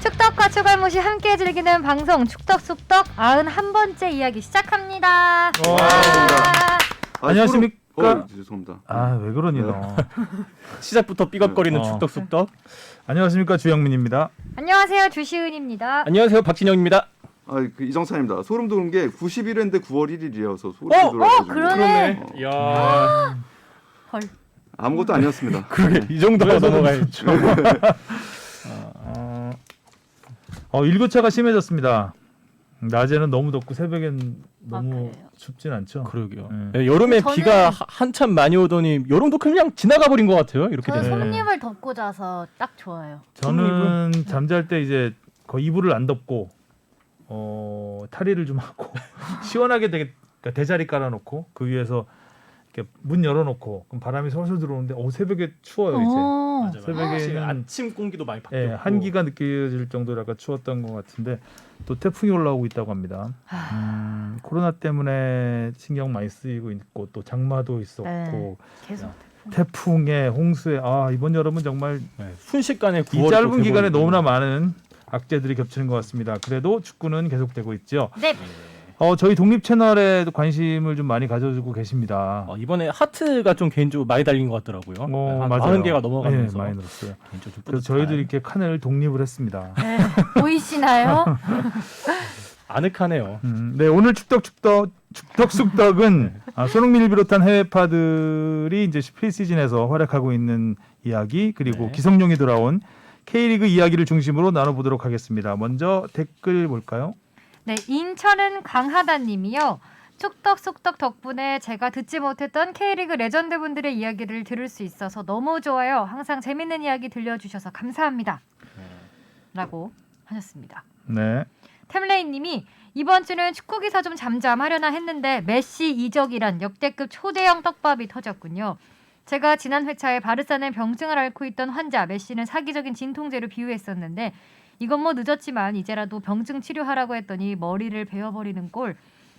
축덕과 추갈못이 함께 즐기는 방송 축덕숙덕 91번째 이야기 시작합니다. 안녕하십니까? 죄송합니다. 아, 왜 그러니 너. 시작부터 삐걱거리는 축덕숙덕. 안녕하십니까? 주영민입니다. 안녕하세요. 주시은입니다. 안녕하세요. 박진영입니다. 그 이정찬입니다. 소름 돋는 게 91회인데 9월 1일이어서 소름 돋아가지고. 그러네. 야, 헐. 아무것도 아니었습니다. 그게 이 정도로 넘어가야죠. 일교차가 심해졌습니다. 낮에는 너무 덥고 새벽엔 너무 그래요? 춥진 않죠. 그러게요. 네. 여름에 저는- 비가 한참 많이 오더니 여름도 그냥 지나가 버린 것 같아요. 이렇게 저는 되면. 손님을 덮고 자서 딱 좋아요. 저는 잠잘 때 이제 거의 이불을 안 덮고 탈의를 좀 하고 시원하게 되게 그러니까 대자리 깔아놓고 그 위에서 이렇게 문 열어놓고 그럼 바람이 솔솔 들어오는데 새벽에 추워요 이제. 맞아. 새벽에는 아침 공기도 많이 바뀌었고. 예, 한기가 느껴질 정도로 약간 추웠던 것 같은데 또 태풍이 올라오고 있다고 합니다. 코로나 때문에 신경 많이 쓰이고 있고 또 장마도 있었고 네. 계속. 태풍에 홍수에 이번 여름은 정말 순식간에 이 9월이 짧은 기간에 너무나 많은 악재들이 겹치는 것 같습니다. 그래도 축구는 계속되고 있죠. 네. 저희 독립 채널에도 관심을 좀 많이 가져주고 계십니다. 이번에 하트가 좀 개인적으로 많이 달린 것 같더라고요. 한 맞아요. 40개가 넘어가면서 네, 많이 늘었어요. 개인적으로 좀 그래서 뿌듯한. 저희도 이렇게 칸을 독립을 했습니다. 네. 보이시나요? 아늑하네요. 네, 오늘 축덕숙덕은 손흥민을 비롯한 해외파들이 이제 프리시즌에서 활약하고 있는 이야기 그리고 네. 기성용이 돌아온 K리그 이야기를 중심으로 나눠보도록 하겠습니다. 먼저 댓글 볼까요? 네, 인천은 강하다님이요. 축덕숙덕 덕분에 제가 듣지 못했던 K리그 레전드분들의 이야기를 들을 수 있어서 너무 좋아요. 항상 재밌는 이야기 들려주셔서 감사합니다. 라고 하셨습니다. 네. 템레이님이 이번 주는 축구 기사 좀 잠잠하려나 했는데 메시 이적이란 역대급 초대형 떡밥이 터졌군요. 제가 지난 회차에 바르사는 병증을 앓고 있던 환자 메시는 사기적인 진통제로 비유했었는데 이건 뭐 늦었지만 이제라도 병증 치료하라고 했더니 머리를 베어버리는 꼴.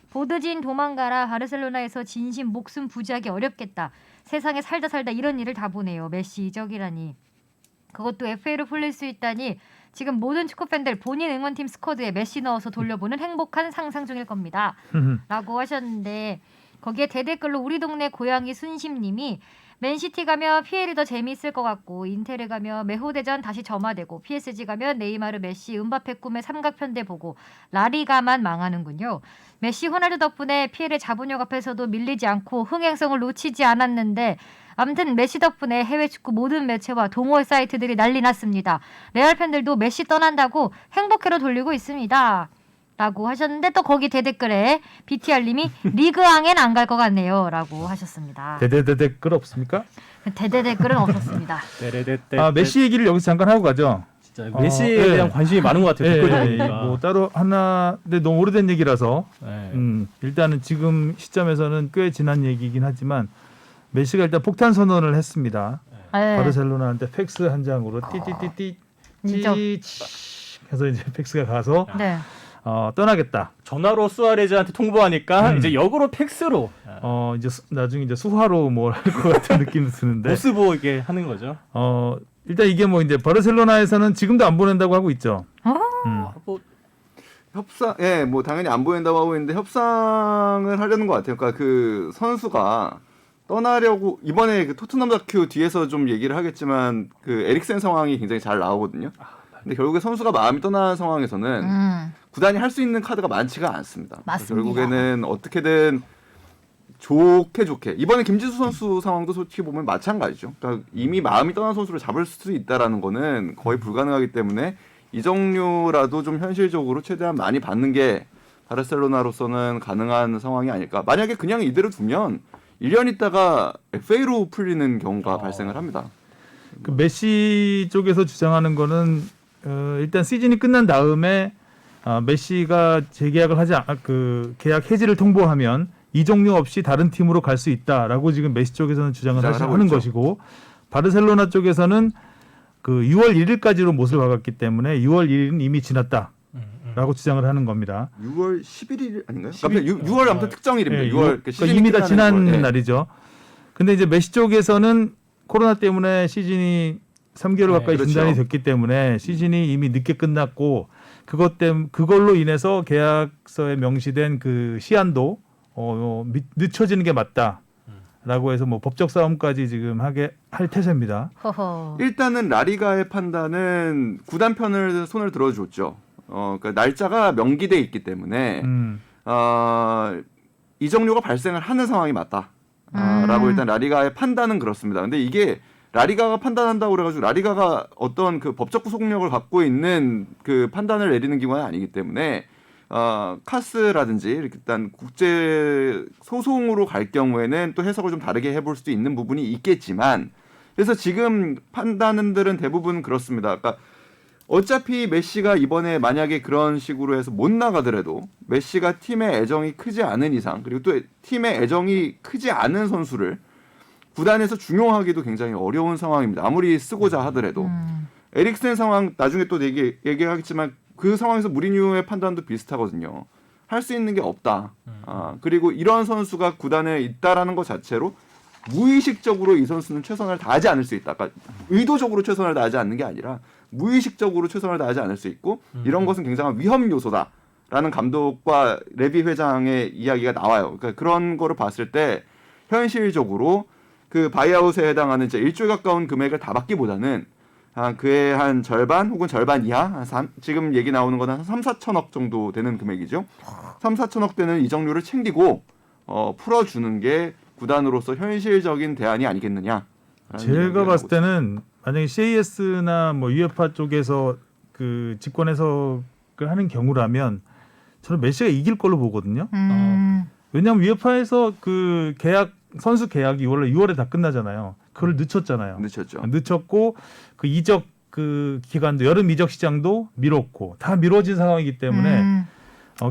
보드진 도망가라. 바르셀로나에서 진심 목숨 부지하기 어렵겠다. 세상에 살다 이런 일을 다 보네요. 메시 이적이라니. 그것도 FA로 풀릴 수 있다니 지금 모든 축구팬들 본인 응원팀 스쿼드에 메시 넣어서 돌려보는 행복한 상상 중일 겁니다. 라고 하셨는데 거기에 대댓글로 우리 동네 고양이 순심님이 맨시티 가면 PL이 더 재미있을 것 같고 인테르 가면 메호대전 다시 점화되고 PSG 가면 네이마르 메시 은바페 꿈의 삼각편대 보고 라리가만 망하는군요. 메시 호날두 덕분에 PL의 자본력 앞에서도 밀리지 않고 흥행성을 놓치지 않았는데 아무튼 메시 덕분에 해외 축구 모든 매체와 동호회 사이트들이 난리 났습니다. 레알 팬들도 메시 떠난다고 행복회로 돌리고 있습니다. 라고 하셨는데 또 거기 대댓글에 BTR님이 리그왕엔 안 갈 것 같네요. 라고 하셨습니다. 대댓글 없습니까? 대댓글은 없었습니다. 메시 얘기를 여기서 잠깐 하고 가죠. 진짜 메시에 대한 관심이 많은 것 같아요. 댓글적으로. 뭐 따로 하나 근데 너무 오래된 얘기라서 일단은 지금 시점에서는 꽤 지난 얘기이긴 하지만 메시가 일단 폭탄 선언을 했습니다. 네. 바르셀로나한테 팩스 한 장으로 띠띠띠띠 해서 이제 팩스가 가서 네. 떠나겠다. 전화로 수아레즈한테 통보하니까 이제 역으로 팩스로 이제 나중에 이제 수화로 뭘 할 것 같은 느낌도 드는데. 모스 보이게 하는 거죠. 일단 이게 뭐 이제 바르셀로나에서는 지금도 안 보낸다고 하고 있죠. 뭐 협상, 뭐 당연히 안 보낸다고 하고 있는데 협상을 하려는 것 같아요. 그러니까 그 선수가 떠나려고 이번에 그 토트넘 다큐 뒤에서 좀 얘기를 하겠지만 그 에릭센 상황이 굉장히 잘 나오거든요. 근데 결국에 선수가 마음이 떠난 상황에서는 구단이 할 수 있는 카드가 많지가 않습니다. 맞습니다. 결국에는 어떻게든 좋게 이번에 김지수 선수 상황도 솔직히 보면 마찬가지죠. 그러니까 이미 마음이 떠난 선수를 잡을 수 있다라는 거는 거의 불가능하기 때문에 이적료라도 좀 현실적으로 최대한 많이 받는 게 바르셀로나로서는 가능한 상황이 아닐까. 만약에 그냥 이대로 두면 1년 있다가 FA로 풀리는 경우가 발생을 합니다. 그 메시 쪽에서 주장하는 거는 일단 시즌이 끝난 다음에 메시가 재계약을 하지 그 계약 해지를 통보하면 이적료 없이 다른 팀으로 갈 수 있다라고 지금 메시 쪽에서는 주장을 하는 것이고 바르셀로나 쪽에서는 그 6월 1일까지로 못을 박았기 때문에 6월 1일은 이미 지났다라고 주장을 하는 겁니다. 6월 11일 아닌가요? 6월 아무튼 특정 일입니다. 네, 6월 그러니까 이미 다 지난 날이죠. 근데 이제 메시 쪽에서는 코로나 때문에 시즌이 3개월 가까이 그렇죠. 중단이 됐기 때문에 시즌이 이미 늦게 끝났고 그걸로 인해서 계약서에 명시된 그 시한도 늦춰지는 게 맞다라고 해서 뭐 법적 싸움까지 지금 할 태세입니다. 허허. 일단은 라리가의 판단은 구단 편을 손을 들어줬죠. 그러니까 날짜가 명기돼 있기 때문에 이적료가 발생을 하는 상황이 맞다. 라고 일단 라리가의 판단은 그렇습니다. 근데 이게 라리가가 판단한다고 그래가지고 라리가가 어떤 그 법적 구속력을 갖고 있는 그 판단을 내리는 기관이 아니기 때문에 카스라든지 이렇게 일단 국제 소송으로 갈 경우에는 또 해석을 좀 다르게 해볼 수도 있는 부분이 있겠지만 그래서 지금 판단들은 대부분 그렇습니다. 그러니까 어차피 메시가 이번에 만약에 그런 식으로 해서 못 나가더라도 메시가 팀의 애정이 크지 않은 이상 그리고 또 팀의 애정이 크지 않은 선수를 구단에서 중용하기도 굉장히 어려운 상황입니다. 아무리 쓰고자 하더라도 에릭센 상황 나중에 또 얘기하겠지만 그 상황에서 무리뉴의 판단도 비슷하거든요. 할 수 있는 게 없다. 그리고 이런 선수가 구단에 있다라는 것 자체로 무의식적으로 이 선수는 최선을 다하지 않을 수 있다. 그러니까 의도적으로 최선을 다하지 않는 게 아니라 무의식적으로 최선을 다하지 않을 수 있고 이런 것은 굉장한 위험 요소다라는 감독과 레비 회장의 이야기가 나와요. 그러니까 그런 거를 봤을 때 현실적으로 그 바이아웃에 해당하는 이제 1조에 가까운 금액을 다 받기보다는 그의 한 절반 혹은 절반 이하 지금 얘기 나오는 건 한 3, 4천억 정도 되는 금액이죠. 3, 4천억 되는 이적료를 챙기고 풀어주는 게 구단으로서 현실적인 대안이 아니겠느냐. 제가 봤을 때는 만약에 CAS나 뭐 UEFA 쪽에서 그 직권 해석을 하는 경우라면 저는 메시가 이길 걸로 보거든요. 왜냐하면 UEFA에서 그 선수 계약이 원래 6월에 다 끝나잖아요. 그걸 늦췄잖아요. 늦췄고 그 이적 그 기간도 여름 이적 시장도 미뤘고 다 미뤄진 상황이기 때문에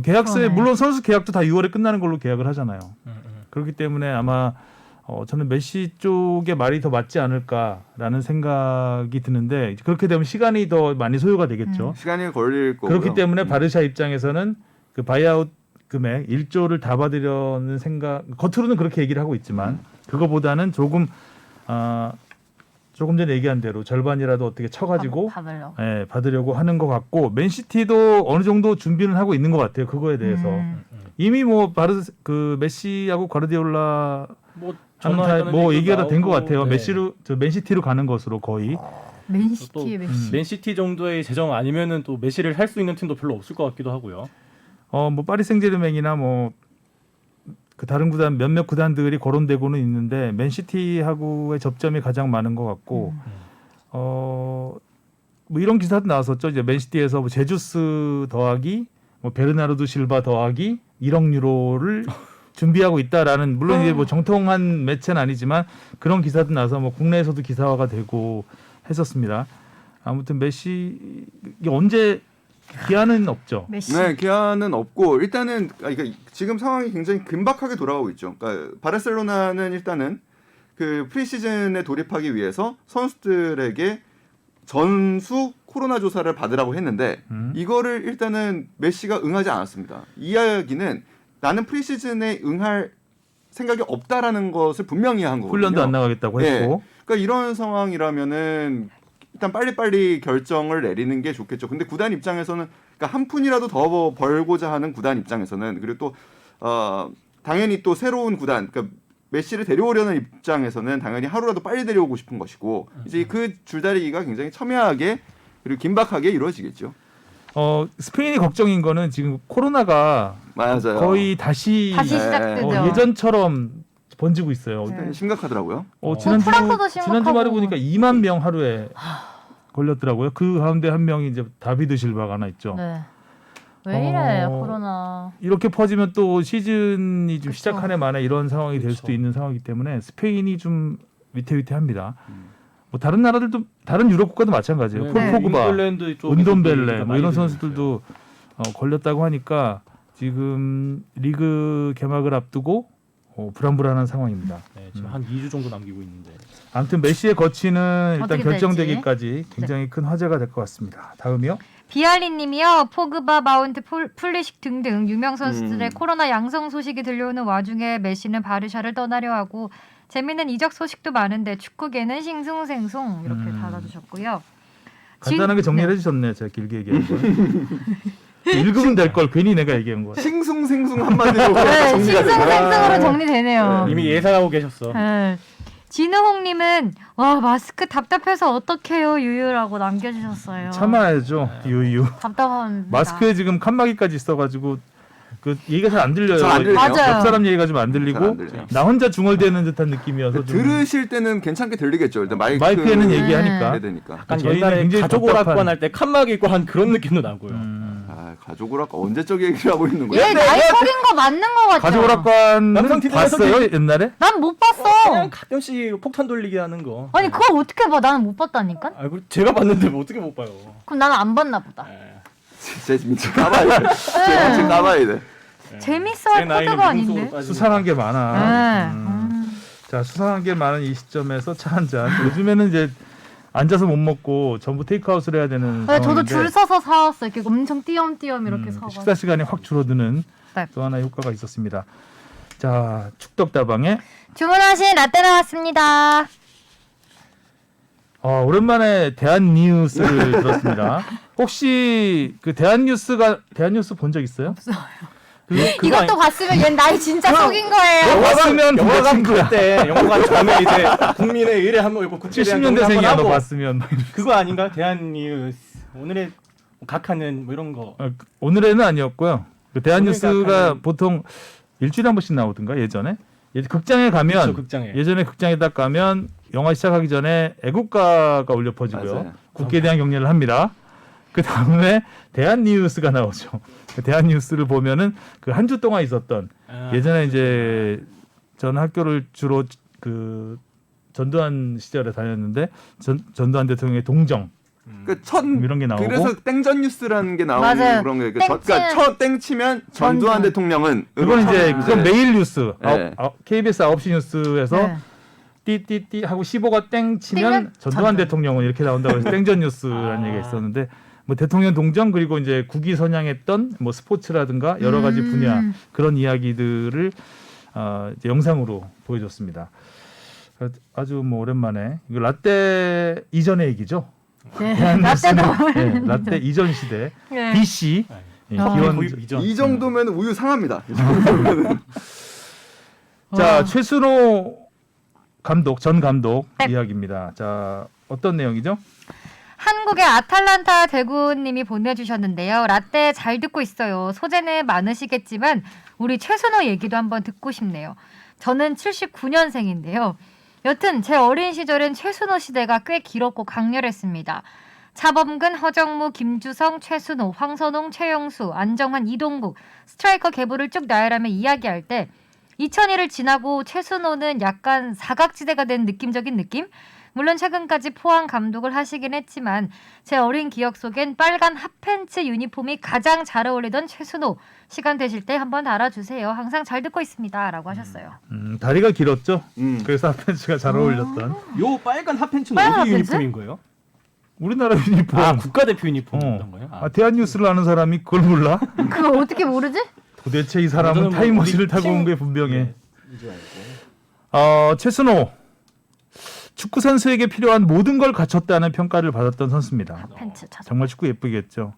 계약서에 물론 선수 계약도 다 6월에 끝나는 걸로 계약을 하잖아요. 그렇기 때문에 아마 저는 메시 쪽의 말이 더 맞지 않을까라는 생각이 드는데 그렇게 되면 시간이 더 많이 소요가 되겠죠. 시간이 걸릴 거고요. 그렇기 때문에 바르샤 입장에서는 그 바이아웃 금액 1조를 다 받으려는 생각 겉으로는 그렇게 얘기를 하고 있지만 그거보다는 조금 전에 얘기한 대로 절반이라도 어떻게 쳐가지고 받으려고 하는 것 같고 맨시티도 어느 정도 준비는 하고 있는 것 같아요. 그거에 대해서 이미 뭐 그 메시하고 과르디올라 뭐 얘기가 다 된 것 같아요. 네. 맨시티로 가는 것으로 거의. 맨시티의 메시. 맨시티 정도의 재정 아니면은 또 메시를 할 수 있는 팀도 별로 없을 것 같기도 하고요. 뭐 파리 생제르맹이나 뭐 그 다른 구단 몇몇 구단들이 거론되고는 있는데 맨시티하고의 접점이 가장 많은 것 같고 뭐 이런 기사도 나왔었죠. 이제 맨시티에서 뭐 제주스 더하기 뭐 베르나르도 실바 더하기 1억 유로를 준비하고 있다라는 물론 이제 뭐 정통한 매체는 아니지만 그런 기사도 나서 뭐 국내에서도 기사화가 되고 했었습니다. 아무튼 메시 이게 언제 기한은 없죠. 메시. 네, 기한은 없고 일단은 그러니까 지금 상황이 굉장히 긴박하게 돌아가고 있죠. 그러니까 바르셀로나는 일단은 그 프리시즌에 돌입하기 위해서 선수들에게 전수 코로나 조사를 받으라고 했는데 이거를 일단은 메시가 응하지 않았습니다. 이 이야기는 나는 프리시즌에 응할 생각이 없다라는 것을 분명히 한 거거든요. 훈련도 안 나가겠다고 했고. 그러니까 이런 상황이라면은 일단 빨리빨리 결정을 내리는 게 좋겠죠. 근데 구단 입장에서는 그러니까 한 푼이라도 더 벌고자 하는 구단 입장에서는 그리고 또 당연히 또 새로운 구단 그러니까 메시를 데려오려는 입장에서는 당연히 하루라도 빨리 데려오고 싶은 것이고 이제 그 줄다리기가 굉장히 첨예하게 그리고 긴박하게 이루어지겠죠. 스페인이 걱정인 거는 지금 코로나가 맞아요. 거의 다시 시작되죠. 예전처럼 번지고 있어요. 네. 심각하더라고요. 프랑스도 심각하고. 지난주 말에 보니까 2만 명 하루에 걸렸더라고요. 그 가운데 한 명이 이제 다비드 실바가 하나 있죠. 네. 왜 이래 코로나. 이렇게 퍼지면 또 시즌이 좀 그쵸. 시작한 해 만에 이런 상황이 될 수도 있는 상황이기 때문에 스페인이 좀 위태위태합니다. 뭐 다른 나라들도 다른 유럽 국가도 마찬가지예요. 폴 포그바, 운돈벨레 뭐 이런 선수들도 걸렸다고 하니까 지금 리그 개막을 앞두고 불안불안한 상황입니다. 네, 지금 한 2주 정도 남기고 있는데. 아무튼 메시의 거취는 일단 어떻게 결정되기까지 굉장히 큰 화제가 될 것 같습니다. 다음이요. 비알리님이요. 포그바, 마운트, 풀리식 등등 유명 선수들의 코로나 양성 소식이 들려오는 와중에 메시는 바르샤를 떠나려 하고 재미있는 이적 소식도 많은데 축구계는 싱숭생숭 이렇게 달아주셨고요. 간단하게 정리를 해주셨네. 제가 길게 얘기한 거. 읽으면 될 걸 괜히 내가 얘기한 거야. 싱숭생숭 한마디로 네, 정리가 싱숭생숭으로 되나? 정리되네요. 이미 예상하고 계셨어. 네. 진우홍님은 와 마스크 답답해서 어떡해요 유유라고 남겨주셨어요. 참아야죠. 유유. 답답합니다. 마스크에 지금 칸막이까지 있어가지고 그 얘기가 잘 안 들려요. 잘안 들려요. 맞아요. 옆 사람 얘기가 좀 안 잘안 들리고 들려요. 나 혼자 중얼대는 듯한 느낌이어서 좀 들으실 때는 괜찮게 들리겠죠. 일단 마이크에는 네. 얘기하니까. 해야 되니까. 약간 저희는 옛날에 굉장히 가족 답답한- 오락관 할 때 칸막이 있고 한 그런 느낌도 나고요. 아, 가족을 아까 언제적 얘기를 하고 있는 얘 거야? 나이 속인 거 맞는 거 같죠? 가족오락관 남성 TV 봤어요 옛날에? 난 못 봤어. 그냥 가끔씩 폭탄 돌리기 하는 거. 아니 그걸 어떻게 봐? 나는 못 봤다니까. 아, 그 제가 봤는데 뭐 어떻게 못 봐요? 그럼 나는 안 봤나 보다. 예. 진짜 민지 까봐야 돼. 진짜 까봐야 돼. 재밌어할 제 나이는 코드가 무슨 아닌데. 속으로 따지면. 수상한 게 많아. 네. 자 수상한 게 많은 이 시점에서 차 한 잔. 요즘에는 이제 앉아서 못 먹고 전부 테이크아웃을 해야 되는 네, 저도 상황인데 줄 서서 사왔어요. 이렇게 엄청 띄엄띄엄 이렇게 사와. 식사 시간이 확 줄어드는 네. 또 하나의 효과가 있었습니다. 자 축덕다방에 주문하신 라떼 나왔습니다. 오랜만에 대한뉴스를 들었습니다. 혹시 그 대한뉴스 본 적 있어요? 없어요. 그거 이것도 봤으면 얘 나이 진짜 속인 거예요. 봤으면 그게 영화관 친구야. 그때 영화관 전에 이제 국민의 의뢰 한번 읽고 국제에 대한 경례 한번 70년대생이야 너 하고 봤으면. 그거 아닌가? 대한뉴스 오늘의 각하는 뭐 이런 거. 오늘에는 아니었고요. 그 대한뉴스가 그러니까 보통 일주일에 한 번씩 나오던가 예전에. 극장에 가면 그렇죠, 극장에. 예전에 극장에 딱 가면 영화 시작하기 전에 애국가가 울려 퍼지고요. 맞아요. 국기에 대한 경례를 합니다. 그 다음에 대한뉴스가 나오죠. 그 대한뉴스를 보면은 그 한 주 동안 있었던 예전에 이제 전 학교를 주로 그 전두환 시절에 다녔는데 전두환 대통령의 동정 그첫 이런 게 나오고 그래서 땡전 뉴스라는 게 나오는 맞아요. 그런 게 땡치는- 그러니까 첫 땡치면 전두환 대통령은 그건 이제 이렇게 그건 매일 뉴스 네. KBS 9시 뉴스에서 네. 띠띠띠 하고 15가 땡 치면 땡은 전두환 전두환. 대통령은 이렇게 나온다고 해서 땡전 뉴스라는 얘기가 있었는데 뭐 대통령 동정 그리고 이제 국위 선양했던 뭐 스포츠라든가 여러 가지 분야 그런 이야기들을 이제 영상으로 보여줬습니다. 아주 뭐 오랜만에 이거 라떼 이전의 얘기죠. 네. 대한뉴스는 라떼도. 네, 라떼 이전 시대 네. BC 예, 아. 기원 거의 이전. 이 정도면 우유 상합니다. 자 와. 최순호 감독 전 감독 네. 이야기입니다. 자 어떤 내용이죠? 한국의 아탈란타 대구님이 보내주셨는데요. 라떼 잘 듣고 있어요. 소재는 많으시겠지만 우리 최순호 얘기도 한번 듣고 싶네요. 저는 79년생인데요. 여튼 제 어린 시절엔 최순호 시대가 꽤 길었고 강렬했습니다. 차범근, 허정무, 김주성, 최순호, 황선홍, 최영수, 안정환, 이동국 스트라이커 계보를 쭉 나열하며 이야기할 때 2000일을 지나고 최순호는 약간 사각지대가 된 느낌적인 느낌? 물론 최근까지 포항 감독을 하시긴 했지만 제 어린 기억 속엔 빨간 핫팬츠 유니폼이 가장 잘 어울리던 최순호. 시간 되실 때 한번 달아주세요. 항상 잘 듣고 있습니다. 라고 하셨어요. 다리가 길었죠. 음. 그래서 핫팬츠가 잘 어울렸던 요 빨간 핫팬츠는 빨간 어디 핫팬츠? 유니폼인 거예요? 우리나라 유니폼. 아 국가대표 유니폼이었던 거예요? 대한뉴스를 아는 사람이 그걸 몰라? 그걸 어떻게 모르지? 도대체 이 사람은 저는 뭐 타임머신을 우리 타고 팀- 온 게 분명해. 네. 이제 알고. 최순호 축구 선수에게 필요한 모든 걸 갖췄다는 평가를 받았던 선수입니다. 팬츠 찾아. 정말 축구 예쁘겠죠.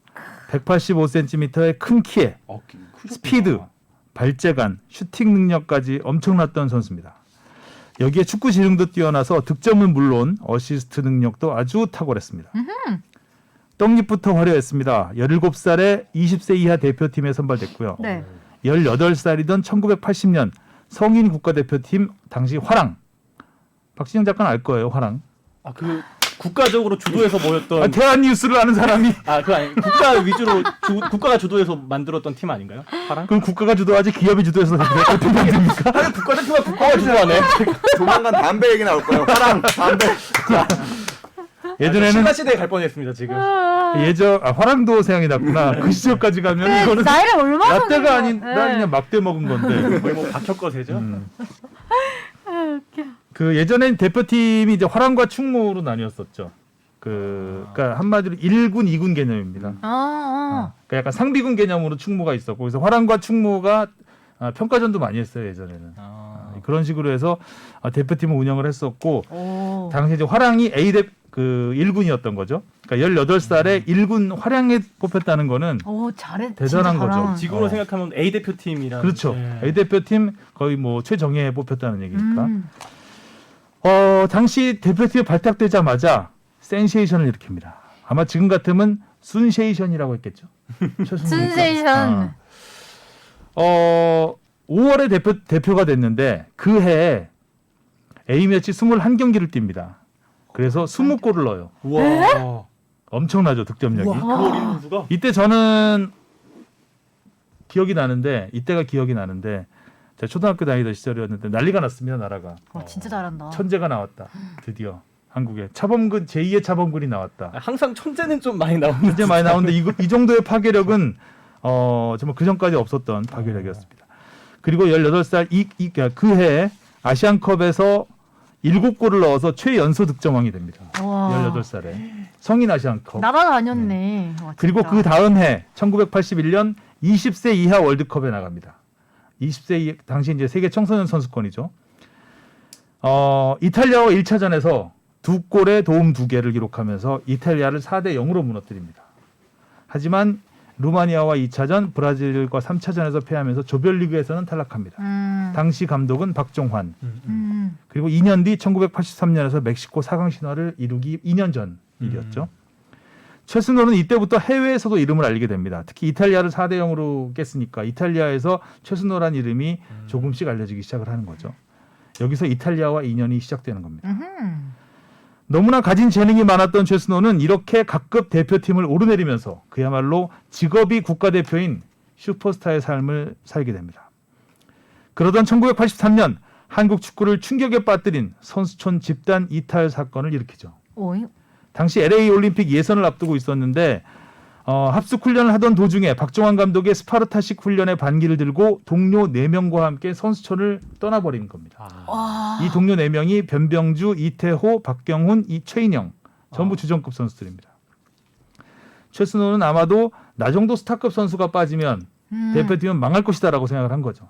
185cm의 큰 키에 크셨구나. 스피드, 발재간, 슈팅 능력까지 엄청났던 선수입니다. 여기에 축구 지능도 뛰어나서 득점은 물론 어시스트 능력도 아주 탁월했습니다. 떡잎부터 화려했습니다. 17살에 20세 이하 대표팀에 선발됐고요. 네. 18살이던 1980년 성인 국가대표팀 당시 화랑. 박진영 작가는 알 거예요. 화랑. 그 국가적으로 주도해서 모였던 대한뉴스를 아는 사람이 그거 아니 국가 위주로 국가가 주도해서 만들었던 팀 아닌가요? 파랑? 그럼 국가가 주도하지 기업이 주도해서 대표팀 만듭니까? 국가대표가 국가가 주도하네. 조만간 담배 얘기 나올 거예요. 화랑 담배. 예전에는 신라 시대에 갈 뻔했습니다 지금. 화랑도 생각이 났구나. 그 시절까지 가면 네, 이거는 나이를 얼마나 라떼가 먹은 거야. 아닌 그냥 막대 먹은 건데. 거의 뭐 박혁거세죠. 그 예전엔 대표팀이 이제 화랑과 충무로 나뉘었었죠. 그러니까 한마디로 1군, 2군 개념입니다. 그러니까 약간 상비군 개념으로 충무가 있었고, 그래서 화랑과 충무가 평가전도 많이 했어요 예전에는. 그런 식으로 해서 대표팀을 운영을 했었고 오. 당시 이제 화랑이 그 1군이었던 거죠. 그러니까 18살에 1군 화랑에 뽑혔다는 거는 오, 잘했. 대단한 진짜 거죠. 잘한. 지금으로 생각하면 A 대표팀이랑 그렇죠. 예. A 대표팀 거의 뭐 최정예에 뽑혔다는 얘기니까. 음. 당시 대표팀에 발탁되자마자 센세이션을 일으킵니다. 아마 지금 같으면 순세이션이라고 했겠죠. 센세이션. 5월에 대표가 됐는데 그 해에 A매치 21경기를 뜁니다. 그래서 20골을 넣어요. 우와. 엄청나죠, 득점력이. 우와. 그 어린 선수가 이때 저는 기억이 나는데 이때가 기억이 나는데 제가 초등학교 다니던 시절이었는데 난리가 났습니다, 나라가. 진짜 잘한다. 천재가 나왔다. 드디어 한국에 차범근 제2의 차범근이 나왔다. 항상 천재는 좀 많이 나오는데 천재 많이 나오는데 이 정도의 파괴력은 정말 그 전까지 없었던 파괴력이었습니다. 그리고 18살 그 해에 아시안컵에서 7골을 넣어서 최연소 득점왕이 됩니다. 와. 18살에 성인 아시안컵. 날아다녔네. 와, 그리고 진짜. 그 다음 해 1981년 20세 이하 월드컵에 나갑니다. 20세 당시 이제 세계 청소년 선수권이죠. 이탈리아와 1차전에서 2골에 도움 2개를 기록하면서 이탈리아를 4대 0으로 무너뜨립니다. 하지만 루마니아와 2차전, 브라질과 3차전에서 패하면서 조별리그에서는 탈락합니다. 당시 감독은 박종환. 그리고 2년 뒤 1983년에서 멕시코 4강 신화를 이루기 2년 전 일이었죠. 최순호는 이때부터 해외에서도 이름을 알리게 됩니다. 특히 이탈리아를 4대 0으로 깼으니까 이탈리아에서 최순호란 이름이 조금씩 알려지기 시작을 하는 거죠. 여기서 이탈리아와 인연이 시작되는 겁니다. 너무나 가진 재능이 많았던 최순호는 이렇게 각급 대표팀을 오르내리면서 그야말로 직업이 국가대표인 슈퍼스타의 삶을 살게 됩니다. 그러던 1983년 한국 축구를 충격에 빠뜨린 선수촌 집단 이탈 사건을 일으키죠. 오이. 당시 LA 올림픽 예선을 앞두고 있었는데 합숙 훈련을 하던 도중에 박종환 감독의 스파르타식 훈련의 반기를 들고 동료 4명과 함께 선수촌을 떠나버린 겁니다. 와. 이 동료 4명이 변병주, 이태호, 박경훈, 최인영 전부 주전급 선수들입니다. 최순호는 아마도 나 정도 스타급 선수가 빠지면 대표팀은 망할 것이다라고 생각을 한 거죠.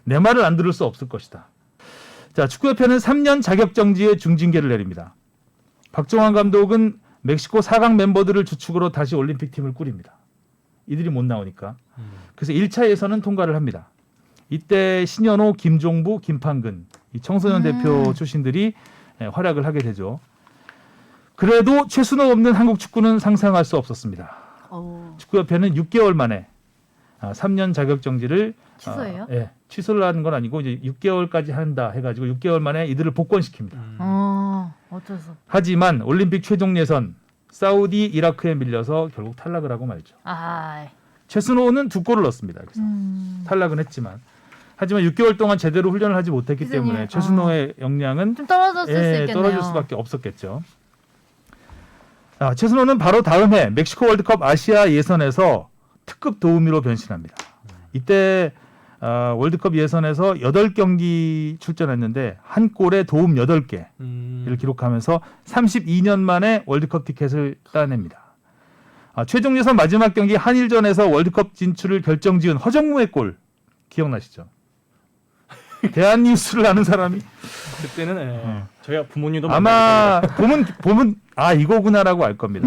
내 말을 안 들을 수 없을 것이다. 자, 축구협회는 3년 자격정지의 중징계를 내립니다. 박종환 감독은 멕시코 4강 멤버들을 주축으로 다시 올림픽팀을 꾸립니다. 이들이 못 나오니까. 그래서 1차 예선은 통과를 합니다. 이때 신현호, 김종부, 김판근 이 청소년 대표 출신들이 활약을 하게 되죠. 그래도 최순호 없는 한국 축구는 상상할 수 없었습니다. 축구협회는 6개월 만에 3년 자격정지를 취소해요? 취소를 하는 건 아니고 이제 6개월까지 한다 해가지고 6개월 만에 이들을 복권시킵니다. 어쩔 수. 하지만 올림픽 최종 예선 사우디, 이라크에 밀려서 결국 탈락을 하고 말죠. 최순호는 2골을 넣었습니다. 그래서 탈락은 했지만 하지만 6개월 동안 제대로 훈련을 하지 못했기 때문에 최순호의 역량은 좀 떨어졌을 수 있겠네요. 떨어질 수밖에 없었겠죠. 최순호는 바로 다음 해 멕시코 월드컵 아시아 예선에서 특급 도우미로 변신합니다. 이때 월드컵 예선에서 8경기 출전했는데 한 골에 도움 8개를 기록하면서 32년 만에 월드컵 티켓을 따냅니다. 최종 예선 마지막 경기 한일전에서 월드컵 진출을 결정지은 허정무의 골 기억나시죠? 대한뉴스를 아는 사람이 그때는 저희가 부모님도 아마 보면 이거구나라고 알 겁니다.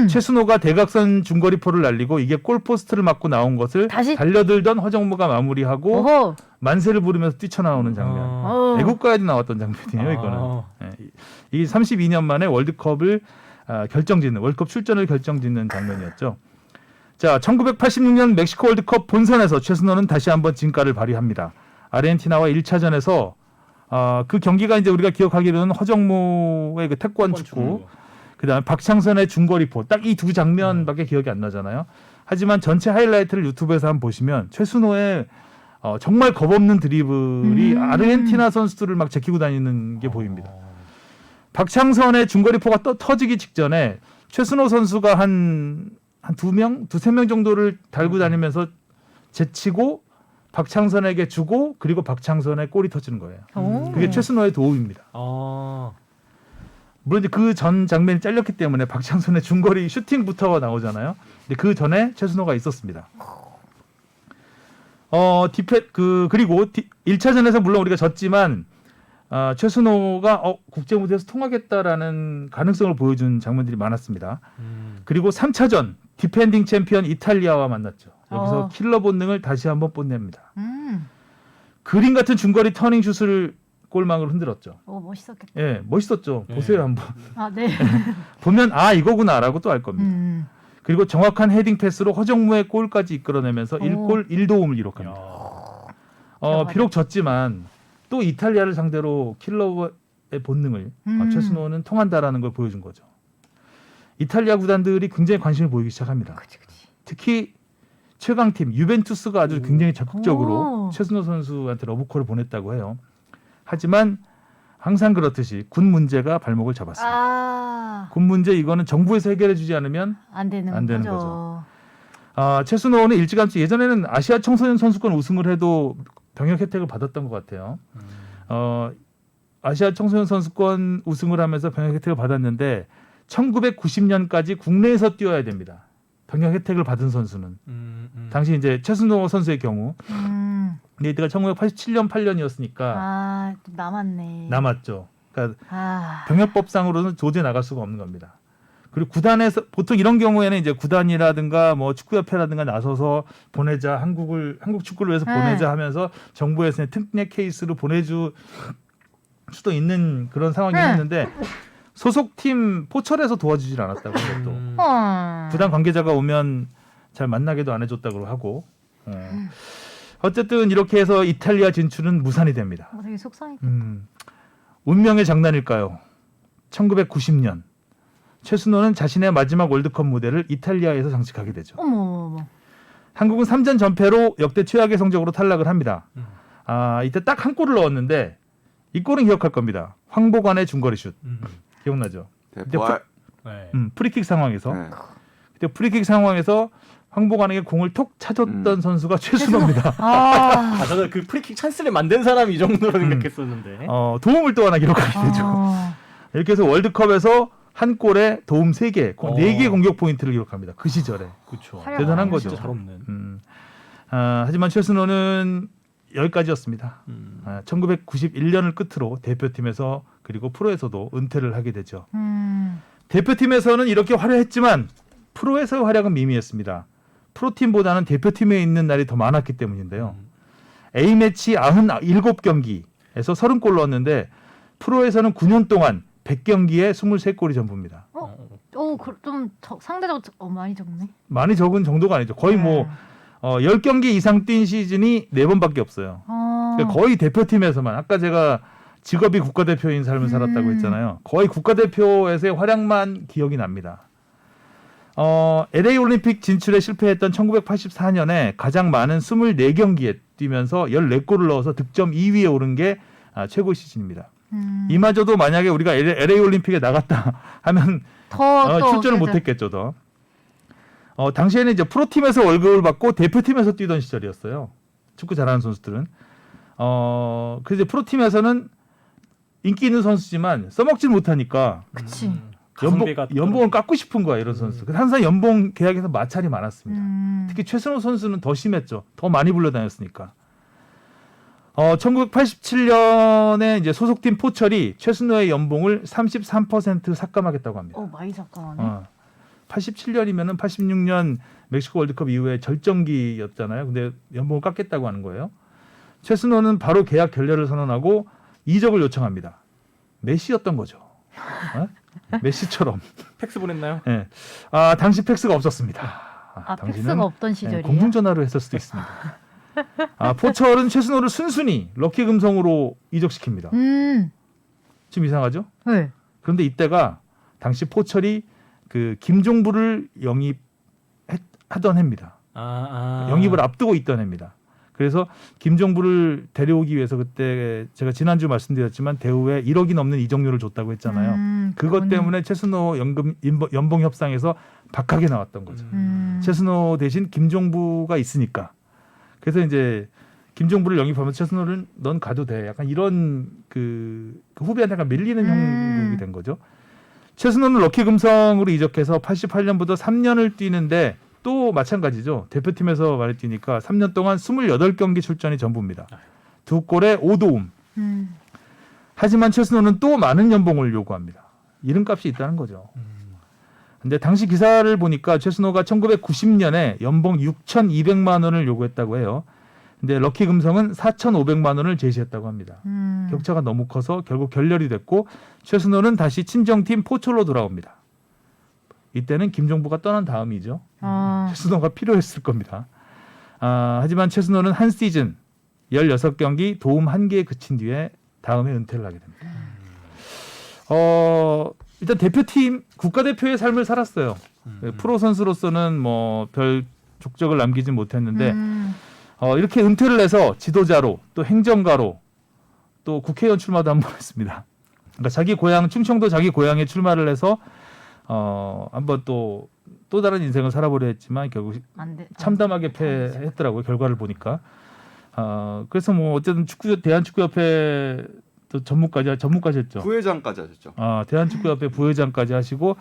최순호가 대각선 중거리포를 날리고 이게 골포스트를 맞고 나온 것을 다시? 달려들던 허정무가 마무리하고 오호. 만세를 부르면서 뛰쳐나오는 장면. 애국가에도 나왔던 장면이에요. 이거는. 이게 32년 만에 월드컵을 결정짓는 월드컵 출전을 결정짓는 장면이었죠. 자, 1986년 멕시코 월드컵 본선에서 최순호는 다시 한번 진가를 발휘합니다. 아르헨티나와 1차전에서 그 경기가 이제 우리가 기억하기로는 허정무의 그 태권 축구, 그다음에 박창선의 중거리포 딱 이 두 장면밖에 기억이 안 나잖아요. 하지만 전체 하이라이트를 유튜브에서 한번 보시면 최순호의 정말 겁없는 드리블이 아르헨티나 선수들을 막 제끼고 다니는 게 보입니다. 박창선의 중거리포가 터지기 직전에 최순호 선수가 한 2명, 2-3명 정도를 달고 다니면서 제치고 박창선에게 주고 그리고 박창선의 골이 터지는 거예요. 그게 최순호의 도움입니다. 물론 이제 그 전 장면이 잘렸기 때문에 박창선의 중거리 슈팅부터 나오잖아요. 근데 그 전에 최순호가 있었습니다. 그리고 1차전에서 물론 우리가 졌지만 최순호가 국제 무대에서 통하겠다라는 가능성을 보여준 장면들이 많았습니다. 그리고 3차전 디펜딩 챔피언 이탈리아와 만났죠. 여기서 킬러 본능을 다시 한번 뽐냅니다. 그림 같은 중거리 터닝 슛을 골망으로 흔들었죠. 오, 멋있었겠다. 예, 멋있었죠. 예. 보세요 한번. 아, 네. 보면 이거구나라고 또 알 겁니다. 그리고 정확한 헤딩 패스로 허정무의 골까지 이끌어내면서 1골 1도움을 기록합니다. 비록 졌지만 또 이탈리아를 상대로 킬러의 본능을 최순호는 통한다라는 걸 보여준 거죠. 이탈리아 구단들이 굉장히 관심을 보이기 시작합니다. 그치. 특히 최강팀 유벤투스가 아주 굉장히 적극적으로 오. 최순호 선수한테 러브콜을 보냈다고 해요. 하지만 항상 그렇듯이 군 문제가 발목을 잡았습니다. 군 문제 이거는 정부에서 해결해 주지 않으면 안 되는 거죠. 최순호는 일찌감치 예전에는 아시아 청소년 선수권 우승을 해도 병역 혜택을 받았던 것 같아요. 아시아 청소년 선수권 우승을 하면서 병역 혜택을 받았는데 1990년까지 국내에서 뛰어야 됩니다. 병역 혜택을 받은 선수는 당시 이제 최순호 선수의 경우 근데 이때가 1987년 8년이었으니까 좀 남았네. 남았죠. 그러니까 병역법상으로는 도저히 나갈 수가 없는 겁니다. 그리고 구단에서 보통 이런 경우에는 이제 구단이라든가 뭐 축구협회라든가 나서서 보내자 한국 축구를 위해서 보내자 하면서 정부에서 특례 케이스로 보내줄 수도 있는 그런 상황이었는데 소속팀 포철에서 도와주질 않았다고 해요. 또 구단 관계자가 오면 잘 만나게도 안 해줬다고 하고 어쨌든 이렇게 해서 이탈리아 진출은 무산이 됩니다. 되게 속상했겠다. 운명의 장난일까요? 1990년 최순호는 자신의 마지막 월드컵 무대를 이탈리아에서 장식하게 되죠. 어머. 한국은 3전 전패로 역대 최악의 성적으로 탈락을 합니다. 이때 딱 한 골을 넣었는데 이 골은 기억할 겁니다. 황보관의 중거리 슛. 기억나죠? 대포알. 프리킥 상황에서 네. 그때 프리킥 상황에서 황보관에게 공을 톡 차줬던 선수가 최순호입니다. 저는 그 프리킥 찬스를 만든 사람이 이 정도로 생각했었는데. 도움을 또 하나 기록하게 되죠. 이렇게 해서 월드컵에서 한 골에 도움 3개, 4개의 공격 포인트를 기록합니다. 그 시절에. 그렇죠. 대단한 거죠. 진짜 잘 없는. 하지만 최순호는 여기까지였습니다. 1991년을 끝으로 대표팀에서 그리고 프로에서도 은퇴를 하게 되죠. 대표팀에서는 이렇게 화려했지만 프로에서의 활약은 미미했습니다. 프로팀보다는 대표팀에 있는 날이 더 많았기 때문인데요. A매치 97경기에서 30골 넣었는데 프로에서는 9년 동안 100경기에 23골이 전부입니다. 좀 상대적으로 많이 적네. 많이 적은 정도가 아니죠. 거의 10경기 이상 뛴 시즌이 4번밖에 없어요. 그러니까 거의 대표팀에서만 아까 제가 직업이 국가대표인 삶을 살았다고 했잖아요. 거의 국가대표에서의 활약만 기억이 납니다. LA 올림픽 진출에 실패했던 1984년에 가장 많은 24경기에 뛰면서 14골을 넣어서 득점 2위에 오른 게 최고 시즌입니다. 이마저도 만약에 우리가 LA 올림픽에 나갔다 하면 출전을 못했겠죠. 더. 당시에는 이제 프로팀에서 월급을 받고 대표팀에서 뛰던 시절이었어요. 축구 잘하는 선수들은. 그래서 프로팀에서는 인기 있는 선수지만 써먹질 못하니까 그치. 연봉을 깎고 싶은 거야 이런 선수. 항상 연봉 계약에서 마찰이 많았습니다. 특히 최순호 선수는 더 심했죠. 더 많이 불러다녔으니까. 1987년에 이제 소속팀 포철이 최순호의 연봉을 33% 삭감하겠다고 합니다. 많이 삭감하네. 87년이면은 86년 멕시코 월드컵 이후에 절정기였잖아요. 근데 연봉을 깎겠다고 하는 거예요. 최순호는 바로 계약 결렬을 선언하고 이적을 요청합니다. 메시였던 거죠. 메시처럼. 팩스 보냈나요? 네. 당시 팩스가 없었습니다. 팩스가 없던 시절이에요? 공중전화로 했을 수도 있습니다. 포철은 최순호를 순순히 럭키 금성으로 이적시킵니다. 좀 이상하죠? 네. 그런데 이때가 당시 포철이 그 김종부를 영입하던 해입니다. 영입을 앞두고 있던 해입니다. 그래서 김종부를 데려오기 위해서 그때 제가 지난주 말씀드렸지만 대우에 1억이 넘는 이적료를 줬다고 했잖아요. 그것 때문에 최순호 연봉 협상에서 박하게 나왔던 거죠. 최순호 대신 김종부가 있으니까. 그래서 이제 김종부를 영입하면서 최순호를 넌 가도 돼. 약간 이런 그 후배한테 약간 밀리는 형국이 된 거죠. 최순호는 럭키 금성으로 이적해서 88년부터 3년을 뛰는데 또 마찬가지죠. 대표팀에서 많이 뛰니까 3년 동안 28경기 출전이 전부입니다. 2골에 5도움. 하지만 최순호는 또 많은 연봉을 요구합니다. 이름값이 있다는 거죠. 근데 당시 기사를 보니까 최순호가 1990년에 연봉 6,200만 원을 요구했다고 해요. 근데 럭키 금성은 4,500만 원을 제시했다고 합니다. 격차가 너무 커서 결국 결렬이 됐고 최순호는 다시 친정팀 포철로 돌아옵니다. 이때는 김종부가 떠난 다음이죠. 최순호가 필요했을 겁니다. 하지만 최순호는 한 시즌 16경기 도움 1개에 그친 뒤에 다음에 은퇴를 하게 됩니다. 일단 대표팀 국가대표의 삶을 살았어요. 프로 선수로서는 뭐 별 족적을 남기지 못했는데 이렇게 은퇴를 해서 지도자로 또 행정가로 또 국회의원 출마도 한 번 했습니다. 그러니까 자기 고향 충청도 자기 고향에 출마를 해서 한번 또 다른 인생을 살아보려 했지만 결국 참담하게 패했더라고요. 결과를 보니까. 그래서 뭐 어쨌든 대한축구협회 또 전무까지 했죠. 부회장까지 하셨죠. 대한축구협회 부회장까지 하시고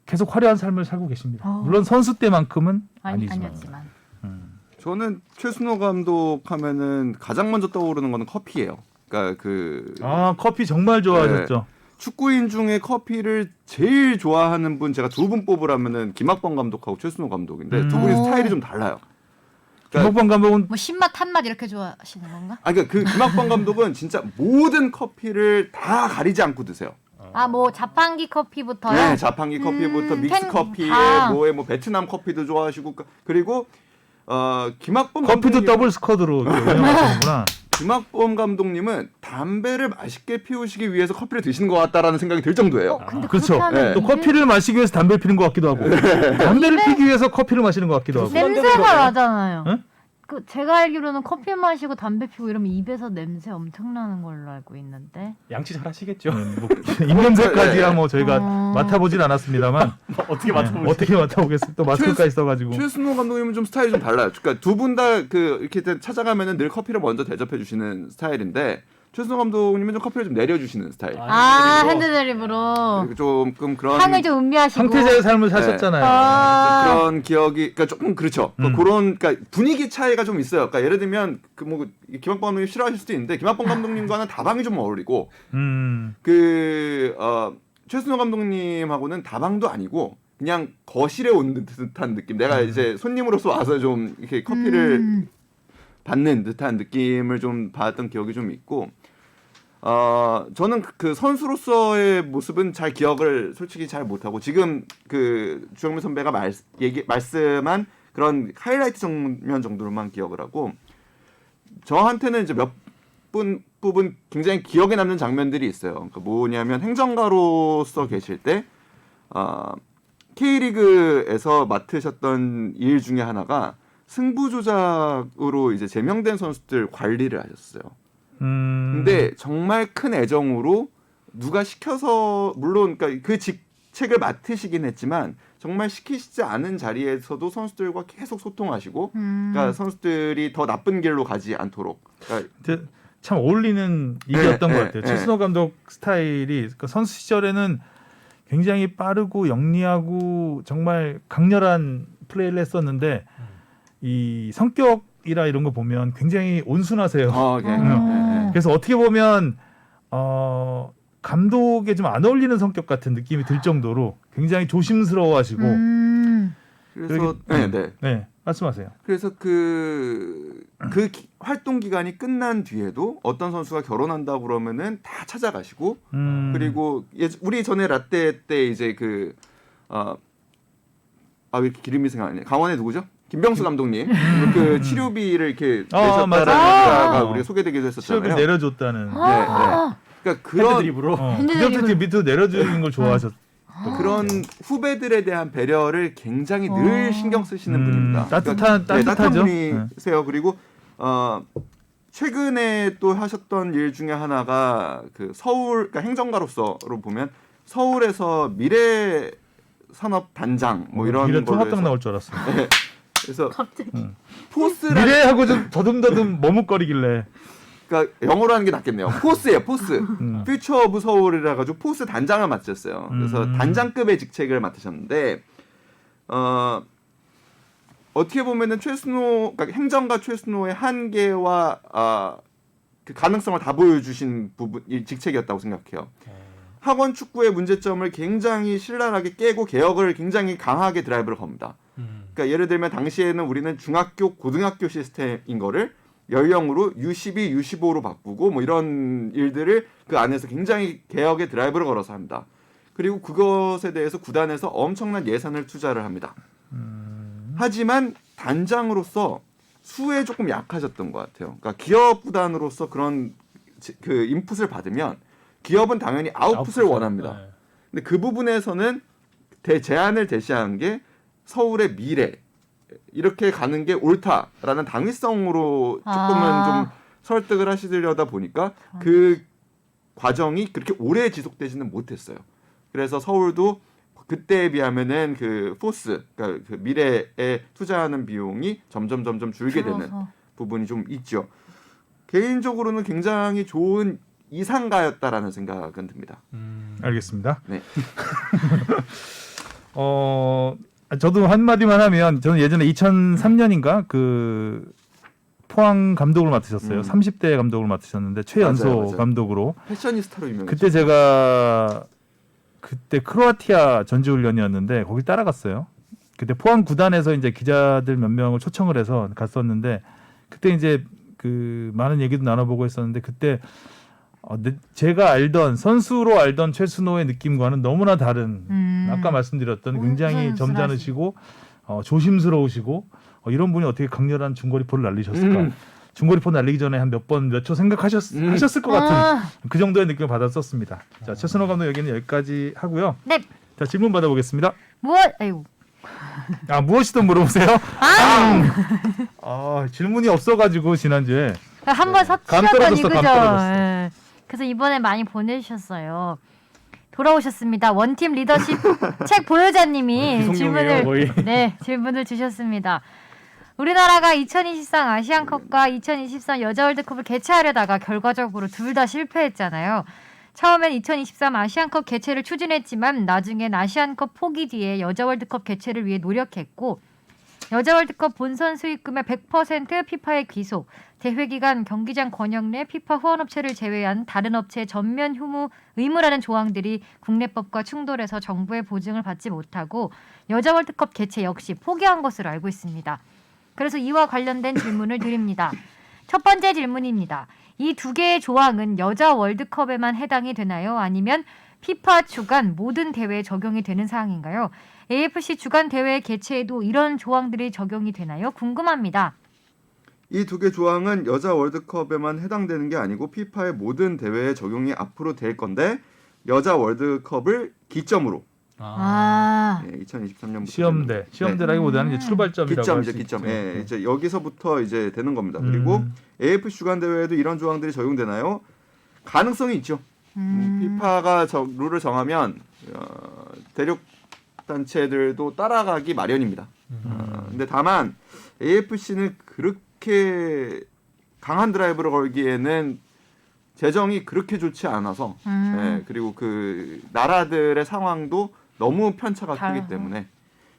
계속 화려한 삶을 살고 계십니다. 물론 선수 때만큼은 아니지만. 저는 최순호 감독 하면은 가장 먼저 떠오르는 거는 커피예요. 그러니까 커피 정말 좋아하셨죠. 축구인 중에 커피를 제일 좋아하는 분 제가 두 분 뽑으라면은 김학범 감독하고 최순호 감독인데 두 분이 스타일이 좀 달라요. 김학범 감독은 뭐 신맛 탄맛 이렇게 좋아하시는 건가? 그러니까 그 김학범 감독은 진짜 모든 커피를 다 가리지 않고 드세요. 뭐 자판기 커피부터요? 네, 자판기 커피부터 믹스 커피에 뭐 베트남 커피도 좋아하시고 그리고 김학범 커피도 더블 스쿼드로 운영하시는구나. 김학범 감독님은 담배를 맛있게 피우시기 위해서 커피를 드시는 것 같다라는 생각이 들 정도예요. 근데 그렇죠. 그렇게 또 커피를 마시기 위해서 담배를 피는 것 같기도 하고 담배를 피기 위해서 커피를 마시는 것 같기도 하고. 냄새가 나잖아요. 응? 그 제가 알기로는 커피 마시고 담배 피고 이러면 입에서 냄새 엄청 나는 걸로 알고 있는데. 양치 잘 하시겠죠. 뭐 입냄새까지야 뭐 저희가 맡아보진 않았습니다만 어떻게 맡아보세요? 어떻게 맡아보겠어요? 또 마스크가 있어가지고. 최순호 감독님은 좀 스타일이 좀 달라요. 그러니까 두 분 다 이렇게 찾아가면은 늘 커피를 먼저 대접해 주시는 스타일인데 최순호 감독님은 좀 커피를 좀 내려주시는 스타일. 핸드드립으로 그리고 조금 그런 향을 좀 음미하시고. 황태자의 삶을 사셨잖아요. 그런 기억이 그러니까 조금 그렇죠. 그런 그러니까 분위기 차이가 좀 있어요. 그러니까 예를 들면 뭐 김학범 감독님 싫어하실 수도 있는데 김학범 감독님과는 다방이 좀 어울리고 최순호 감독님하고는 다방도 아니고 그냥 거실에 온 듯한 느낌. 내가 이제 손님으로서 와서 좀 이렇게 커피를 받는 듯한 느낌을 좀 받았던 기억이 좀 있고. 저는 그 선수로서의 모습은 잘 기억을 솔직히 잘 못하고 지금 그 주영민 선배가 말씀한 그런 하이라이트 장면 정도로만 기억을 하고 저한테는 이제 몇 부분 굉장히 기억에 남는 장면들이 있어요. 그러니까 뭐냐면 행정가로서 계실 때 K리그에서 맡으셨던 일 중에 하나가 승부 조작으로 이제 제명된 선수들 관리를 하셨어요. 근데 정말 큰 애정으로 누가 시켜서 물론 그러니까 그 직책을 맡으시긴 했지만 정말 시키시지 않은 자리에서도 선수들과 계속 소통하시고 그러니까 선수들이 더 나쁜 길로 가지 않도록 그러니까 참 어울리는 일이었던 것 같아요. 네. 최순호 감독 스타일이 그러니까 선수 시절에는 굉장히 빠르고 영리하고 정말 강렬한 플레이를 했었는데 이 성격이라 이런 거 보면 굉장히 온순하세요. 그래서 어떻게 보면 감독에 좀 안 어울리는 성격 같은 느낌이 들 정도로 굉장히 조심스러워하시고 그래서 네 말씀하세요. 그래서 활동 기간이 끝난 뒤에도 어떤 선수가 결혼한다고 그러면은 다 찾아가시고 그리고 우리 전에 라떼 때 이제 왜 이렇게 기름이 생각나냐 강원의 누구죠? 김병수 감독님 그 치료비를 이렇게 내셨다라는 기사가 우리가 소개되기도 했었잖아요. 치료비 내려줬다는. 그러니까 그런 핸드드립으로. 그때부터 밑으로 내려주는 걸 좋아하셨. 그런 후배들에 대한 배려를 굉장히 늘 신경 쓰시는 분입니다. 따뜻하죠. 따뜻한 분이세요. 그리고 최근에 또 하셨던 일 중에 하나가 그 서울 그러니까 행정가로서로 보면 서울에서 미래 산업 단장 뭐 이런 미래 걸로 통합당 해서 나올 줄 알았어요. 네. 그래서 갑자기 포스라는 미래하고 좀 더듬더듬 머뭇거리길래. 그러니까 영어로 하는 게 낫겠네요. 포스예요, 포스. 퓨처 오브 서울이라 가지고 포스 단장을 맡으셨어요. 그래서 단장급의 직책을 맡으셨는데 어떻게 보면은 최순호, 그러니까 행정가 최순호의 한계와 그 가능성을 다 보여주신 부분, 이 직책이었다고 생각해요. 학원 축구의 문제점을 굉장히 신랄하게 깨고 개혁을 굉장히 강하게 드라이브를 겁니다. 그러니까 예를 들면 당시에는 우리는 중학교, 고등학교 시스템인 거를 연령으로 U12, U15로 바꾸고 뭐 이런 일들을 그 안에서 굉장히 개혁의 드라이브를 걸어서 합니다. 그리고 그것에 대해서 구단에서 엄청난 예산을 투자를 합니다. 하지만 단장으로서 수에 조금 약하셨던 것 같아요. 그러니까 기업 구단으로서 그런 그 인풋을 받으면 기업은 당연히 아웃풋을 원합니다. 네. 근데 그 부분에서는 제안을 제시한 게 서울의 미래 이렇게 가는 게 옳다라는 당위성으로 조금은 좀 설득을 하시려다 보니까 그 과정이 그렇게 오래 지속되지는 못했어요. 그래서 서울도 그때에 비하면은 그 포스, 그러니까 그 미래에 투자하는 비용이 점점 줄게 되는 부분이 좀 있죠. 개인적으로는 굉장히 좋은 이상가였다라는 생각은 듭니다. 알겠습니다. 네. 저도 한마디만 하면 저는 예전에 2003년인가 그 포항 감독을 맡으셨어요. 30대 감독을 맡으셨는데 최연소 맞아요. 감독으로. 패셔니스타로 유명했죠. 그때 제가 크로아티아 전지훈련이었는데 거기 따라갔어요. 그때 포항 구단에서 이제 기자들 몇 명을 초청을 해서 갔었는데 그때 이제 그 많은 얘기도 나눠보고 했었는데 그때 제가 알던 선수로 알던 최순호의 느낌과는 너무나 다른 아까 말씀드렸던 굉장히 선수라지. 점잖으시고 조심스러우시고 이런 분이 어떻게 강렬한 중거리포를 날리셨을까? 중거리포 날리기 전에 한 몇 초 생각하셨을 것 같은 그 정도의 느낌을 받았었습니다. 자, 최순호 감독 얘기는 여기까지 하고요. 네. 자, 질문 받아보겠습니다. 아이고. 무엇이든 물어보세요. 질문이 없어가지고 지난주에 한번 감 서치였더니 떨어졌어, 그죠? 감 떨어졌어. 예. 그래서 이번에 많이 보내주셨어요. 돌아오셨습니다. 원팀 리더십 책 보유자님이 기성용이에요, 거의. 질문을 주셨습니다. 우리나라가 2023 아시안컵과 2023 여자 월드컵을 개최하려다가 결과적으로 둘 다 실패했잖아요. 처음엔 2023 아시안컵 개최를 추진했지만 나중엔 아시안컵 포기 뒤에 여자 월드컵 개최를 위해 노력했고 여자 월드컵 본선 수익금의 100% 피파에 귀속, 대회 기간 경기장 권역 내 피파 후원업체를 제외한 다른 업체의 전면 휴무 의무라는 조항들이 국내법과 충돌해서 정부의 보증을 받지 못하고 여자 월드컵 개최 역시 포기한 것으로 알고 있습니다. 그래서 이와 관련된 질문을 드립니다. 첫 번째 질문입니다. 이 두 개의 조항은 여자 월드컵에만 해당이 되나요? 아니면 피파 주간 모든 대회에 적용이 되는 사항인가요? AFC 주간 대회 개최에도 이런 조항들이 적용이 되나요? 궁금합니다. 이 두 개 조항은 여자 월드컵에만 해당되는 게 아니고 피파의 모든 대회에 적용이 앞으로 될 건데 여자 월드컵을 기점으로 2023년부터 시험대라기보다는 이제 출발점이라고 할 수 있죠. 기점. 이제 여기서부터 이제 되는 겁니다. 그리고 AFC 주간 대회에도 이런 조항들이 적용되나요? 가능성이 있죠. 피파가 룰을 정하면 대륙 단체들도 따라가기 마련입니다. 근데 다만 AFC는 그렇게 강한 드라이브를 걸기에는 재정이 그렇게 좋지 않아서 그리고 그 나라들의 상황도 너무 편차가 크기 때문에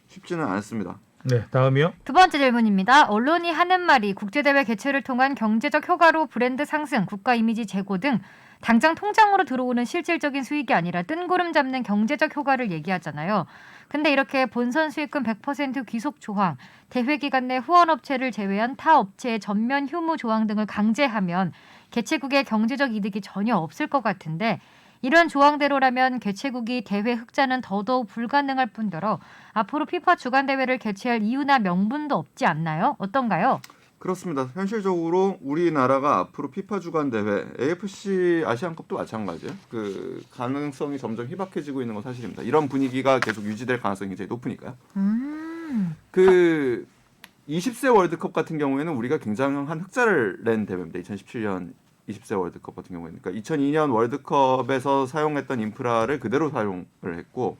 쉽지는 않습니다. 네, 다음이요. 두 번째 질문입니다. 언론이 하는 말이 국제대회 개최를 통한 경제적 효과로 브랜드 상승, 국가 이미지 제고 등 당장 통장으로 들어오는 실질적인 수익이 아니라 뜬구름 잡는 경제적 효과를 얘기하잖아요. 근데 이렇게 본선 수익금 100% 귀속 조항, 대회 기간 내 후원업체를 제외한 타 업체의 전면 휴무 조항 등을 강제하면 개최국의 경제적 이득이 전혀 없을 것 같은데 이런 조항대로라면 개최국이 대회 흑자는 더더욱 불가능할 뿐더러 앞으로 피파 주간 대회를 개최할 이유나 명분도 없지 않나요? 어떤가요? 그렇습니다. 현실적으로 우리나라가 앞으로 피파 주간 대회, AFC 아시안컵도 마찬가지예요. 그 가능성이 점점 희박해지고 있는 건 사실입니다. 이런 분위기가 계속 유지될 가능성이 굉장히 높으니까요. 그 20세 월드컵 같은 경우에는 우리가 굉장한 흑자를 낸 대회입니다. 2017년 20세 월드컵 같은 경우에는. 그러니까 2002년 월드컵에서 사용했던 인프라를 그대로 사용을 했고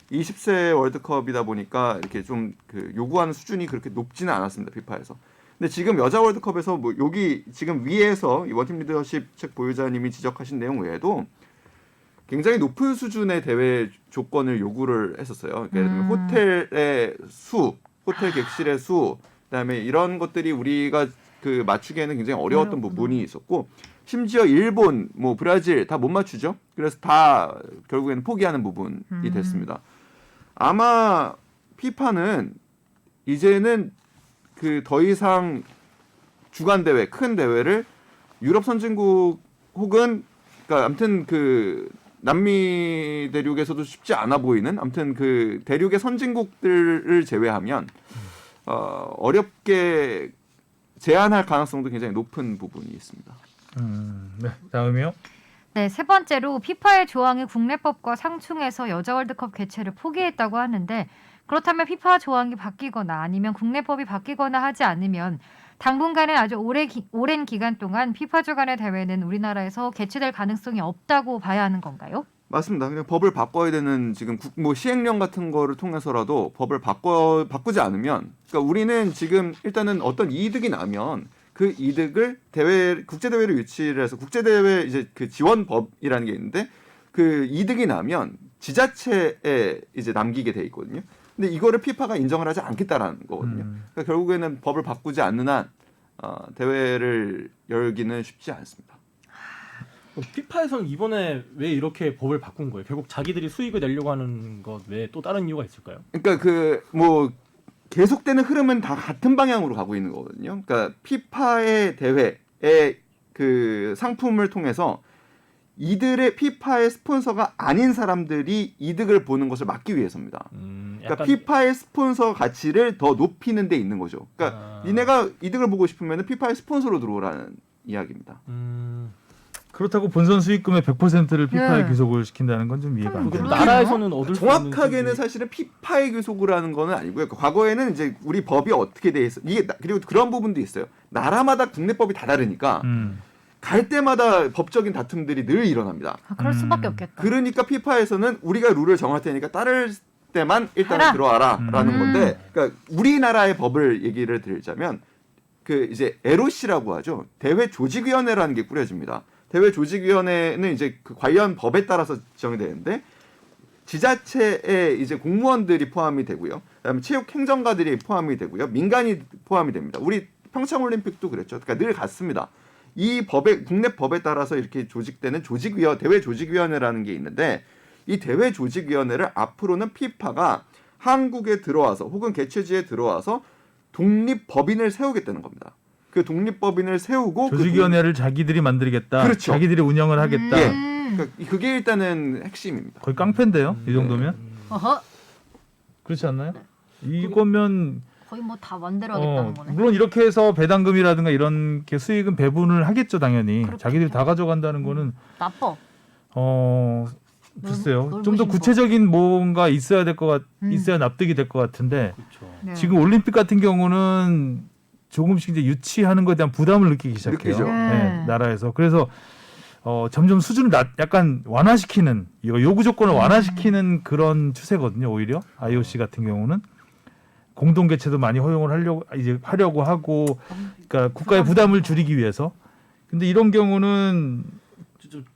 20세 월드컵이다 보니까 이렇게 좀 그 요구하는 수준이 그렇게 높지는 않았습니다. 피파에서. 근데 지금 여자 월드컵에서 뭐 여기 지금 위에서 이 원팀 리더십 책 보유자님이 지적하신 내용 외에도 굉장히 높은 수준의 대회 조건을 요구를 했었어요. 그러니까 예를 들면 호텔의 수, 호텔 객실의 수, 그다음에 이런 것들이 우리가 그 맞추기에는 굉장히 어려웠던 부분이 있었고 심지어 일본, 뭐 브라질 다 못 맞추죠. 그래서 다 결국에는 포기하는 부분이 됐습니다. 아마 피파는 이제는 그 더 이상 주간 대회, 큰 대회를 유럽 선진국 혹은 그러니까 아무튼 그 남미 대륙에서도 쉽지 않아 보이는 아무튼 그 대륙의 선진국들을 제외하면 어렵게 제한할 가능성도 굉장히 높은 부분이 있습니다. 네, 다음이요. 네, 세 번째로 피파의 조항이 국내법과 상충해서 여자 월드컵 개최를 포기했다고 하는데 그렇다면 피파 조항이 바뀌거나 아니면 국내법이 바뀌거나 하지 않으면 당분간은 아주 오랜 기간 동안 피파 주간의 대회는 우리나라에서 개최될 가능성이 없다고 봐야 하는 건가요? 맞습니다. 그냥 법을 바꿔야 되는 지금 뭐 시행령 같은 거를 통해서라도 법을 바꾸지 않으면 그러니까 우리는 지금 일단은 어떤 이득이 나면 그 이득을 국제 대회를 유치를 해서 국제 대회 이제 그 지원법이라는 게 있는데 그 이득이 나면 지자체에 이제 남기게 돼 있거든요. 근데 이거를 피파가 인정을 하지 않겠다라는 거거든요. 그러니까 결국에는 법을 바꾸지 않는 한 대회를 열기는 쉽지 않습니다. 피파에서는 이번에 왜 이렇게 법을 바꾼 거예요? 결국 자기들이 수익을 내려고 하는 것 외에 또 다른 이유가 있을까요? 그러니까 그 뭐 계속되는 흐름은 다 같은 방향으로 가고 있는 거거든요. 그러니까 피파의 대회의 그 상품을 통해서 이들의 피파의 스폰서가 아닌 사람들이 이득을 보는 것을 막기 위해서입니다. 그러니까 피파의 스폰서 가치를 더 높이는 데 있는 거죠. 그러니까 니네가 이득을 보고 싶으면 피파의 스폰서로 들어오라는 이야기입니다. 그렇다고 본선 수익금의 100%를 피파에 네. 귀속을 시킨다는 건 좀 이해가 안 그럼 됩니다. 나라에서는 얻을 수 있는 정확하게는 사실은 피파의 귀속을 하는 거는 아니고요. 과거에는 이제 우리 법이 어떻게 돼 있어 이게 그리고 그런 부분도 있어요. 나라마다 국내법이 다 다르니까 갈 때마다 법적인 다툼들이 늘 일어납니다. 아, 그럴 수밖에 없겠다. 그러니까 피파에서는 우리가 룰을 정할 테니까 따를 때만 일단 해라. 들어와라라는 건데, 그러니까 우리나라의 법을 얘기를 드리자면 그 이제 LOC라고 하죠. 대회 조직위원회라는 게 꾸려집니다. 대회 조직위원회는 이제 그 관련 법에 따라서 지정이 되는데 지자체에 이제 공무원들이 포함이 되고요. 그다음에 체육 행정가들이 포함이 되고요. 민간이 포함이 됩니다. 우리 평창올림픽도 그랬죠. 그러니까 늘 같습니다. 이 법에 국내 법에 따라서 이렇게 조직되는 대회 조직위원회라는 게 있는데 이 대회 조직위원회를 앞으로는 피파가 한국에 들어와서 혹은 개최지에 들어와서 독립법인을 세우겠다는 겁니다. 그 독립법인을 세우고 조직위원회를 자기들이 만들겠다. 그렇죠. 자기들이 운영을 하겠다. 예. 그러니까 그게 일단은 핵심입니다. 거의 깡패인데요. 이 정도면 어허, 그렇지 않나요? 이거면 거의 뭐 다 만들어야겠다는 거네. 물론 이렇게 해서 배당금이라든가 이런 게 수익은 배분을 하겠죠, 당연히. 그렇겠죠. 자기들이 다 가져간다는 거는 나빠. 글쎄요. 넓으신 좀 더 거. 구체적인 뭔가 있어야 될 것 있어야 납득이 될 것 같은데 그렇죠. 네. 지금 올림픽 같은 경우는 조금씩 이제 유치하는 것에 대한 부담을 느끼기 시작해요. 느끼죠. 네, 나라에서. 그래서 점점 수준을 약간 완화시키는 이거 요구 조건을 완화시키는 그런 추세거든요. 오히려 IOC 같은 경우는 공동 개최도 많이 허용을 하려고 하고, 그러니까 국가의 부담을 줄이기 위해서. 근데 이런 경우는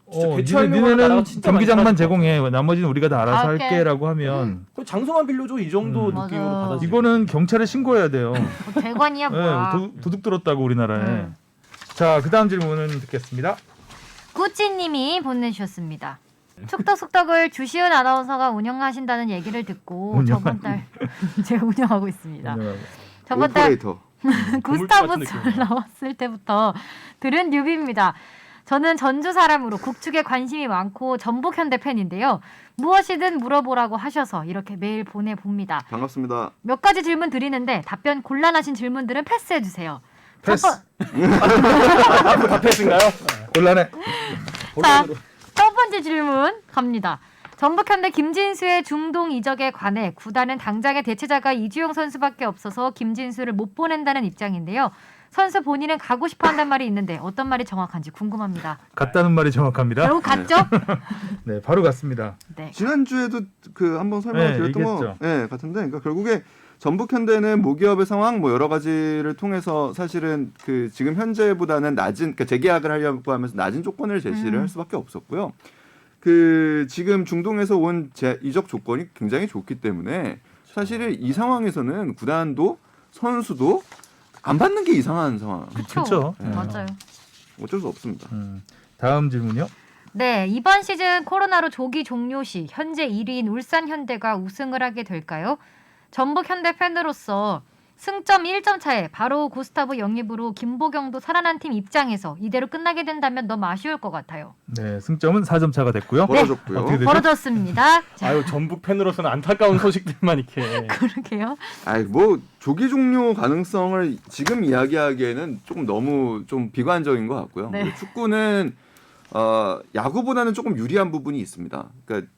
니네는 경기장만 제공해, 나머지는 우리가 다 알아서 할게. 할게라고 하면 장소만 빌려줘 이 정도 맞아. 느낌으로 받아들여. 이거는 경찰에 신고해야 돼요. 뭐 대관이야 뭐야. 네, 도둑 들었다고 우리나라에. 자, 그다음 질문은 듣겠습니다. 꾸찌님이 보내주셨습니다. 축덕숙덕을 주시은 아나운서가 운영하신다는 얘기를 듣고 저번 달 제가 운영하고 있습니다. 저번 달 오퍼레이터. 구스타브스를 나왔을 때부터 들은 뉴비입니다. 저는 전주 사람으로 국축에 관심이 많고 전북현대 팬인데요. 무엇이든 물어보라고 하셔서 이렇게 메일 보내봅니다. 반갑습니다. 몇 가지 질문 드리는데 답변 곤란하신 질문들은 패스해주세요. 패스. 다 패스인가요? 곤란해. 자, 첫 번째 질문 갑니다. 전북현대 김진수의 중동 이적에 관해 구단은 당장의 대체자가 이주용 선수밖에 없어서 김진수를 못 보낸다는 입장인데요. 선수 본인은 가고 싶어한다는 말이 있는데 어떤 말이 정확한지 궁금합니다. 갔다는 말이 정확합니다. 결국 갔죠? 네, 바로 갔습니다. 네. 지난주에도 그 한번 설명을 드렸던 얘기했죠. 거 같은데, 그러니까 결국에 전북현대는 모기업의 상황 뭐 여러 가지를 통해서 사실은 그 지금 현재보다는 낮은, 그러니까 재계약을 하려고 하면서 낮은 조건을 제시를 할 수밖에 없었고요. 그 지금 중동에서 온 이적 조건이 굉장히 좋기 때문에 사실 이 상황에서는 구단도 선수도 안 받는 게 이상한 상황. 그렇죠. 네. 맞아요. 어쩔 수 없습니다. 다음 질문요. 네, 이번 시즌 코로나로 조기 종료 시 현재 1위인 울산 현대가 우승을 하게 될까요? 전북 현대 팬으로서 승점 1점 차에 바로 구스타브 영입으로 김보경도 살아난 팀 입장에서 이대로 끝나게 된다면 너무 아쉬울 것 같아요. 네, 승점은 4점 차가 됐고요. 벌어졌고요. 어떻게 되죠? 벌어졌습니다. 자, 아유 전북 팬으로서는 안타까운 소식들만 이렇게. 그러게요. 아이 뭐 조기 종료 가능성을 지금 이야기하기에는 조금 너무 좀 비관적인 것 같고요. 네. 그리고 축구는 야구보다는 조금 유리한 부분이 있습니다. 그러니까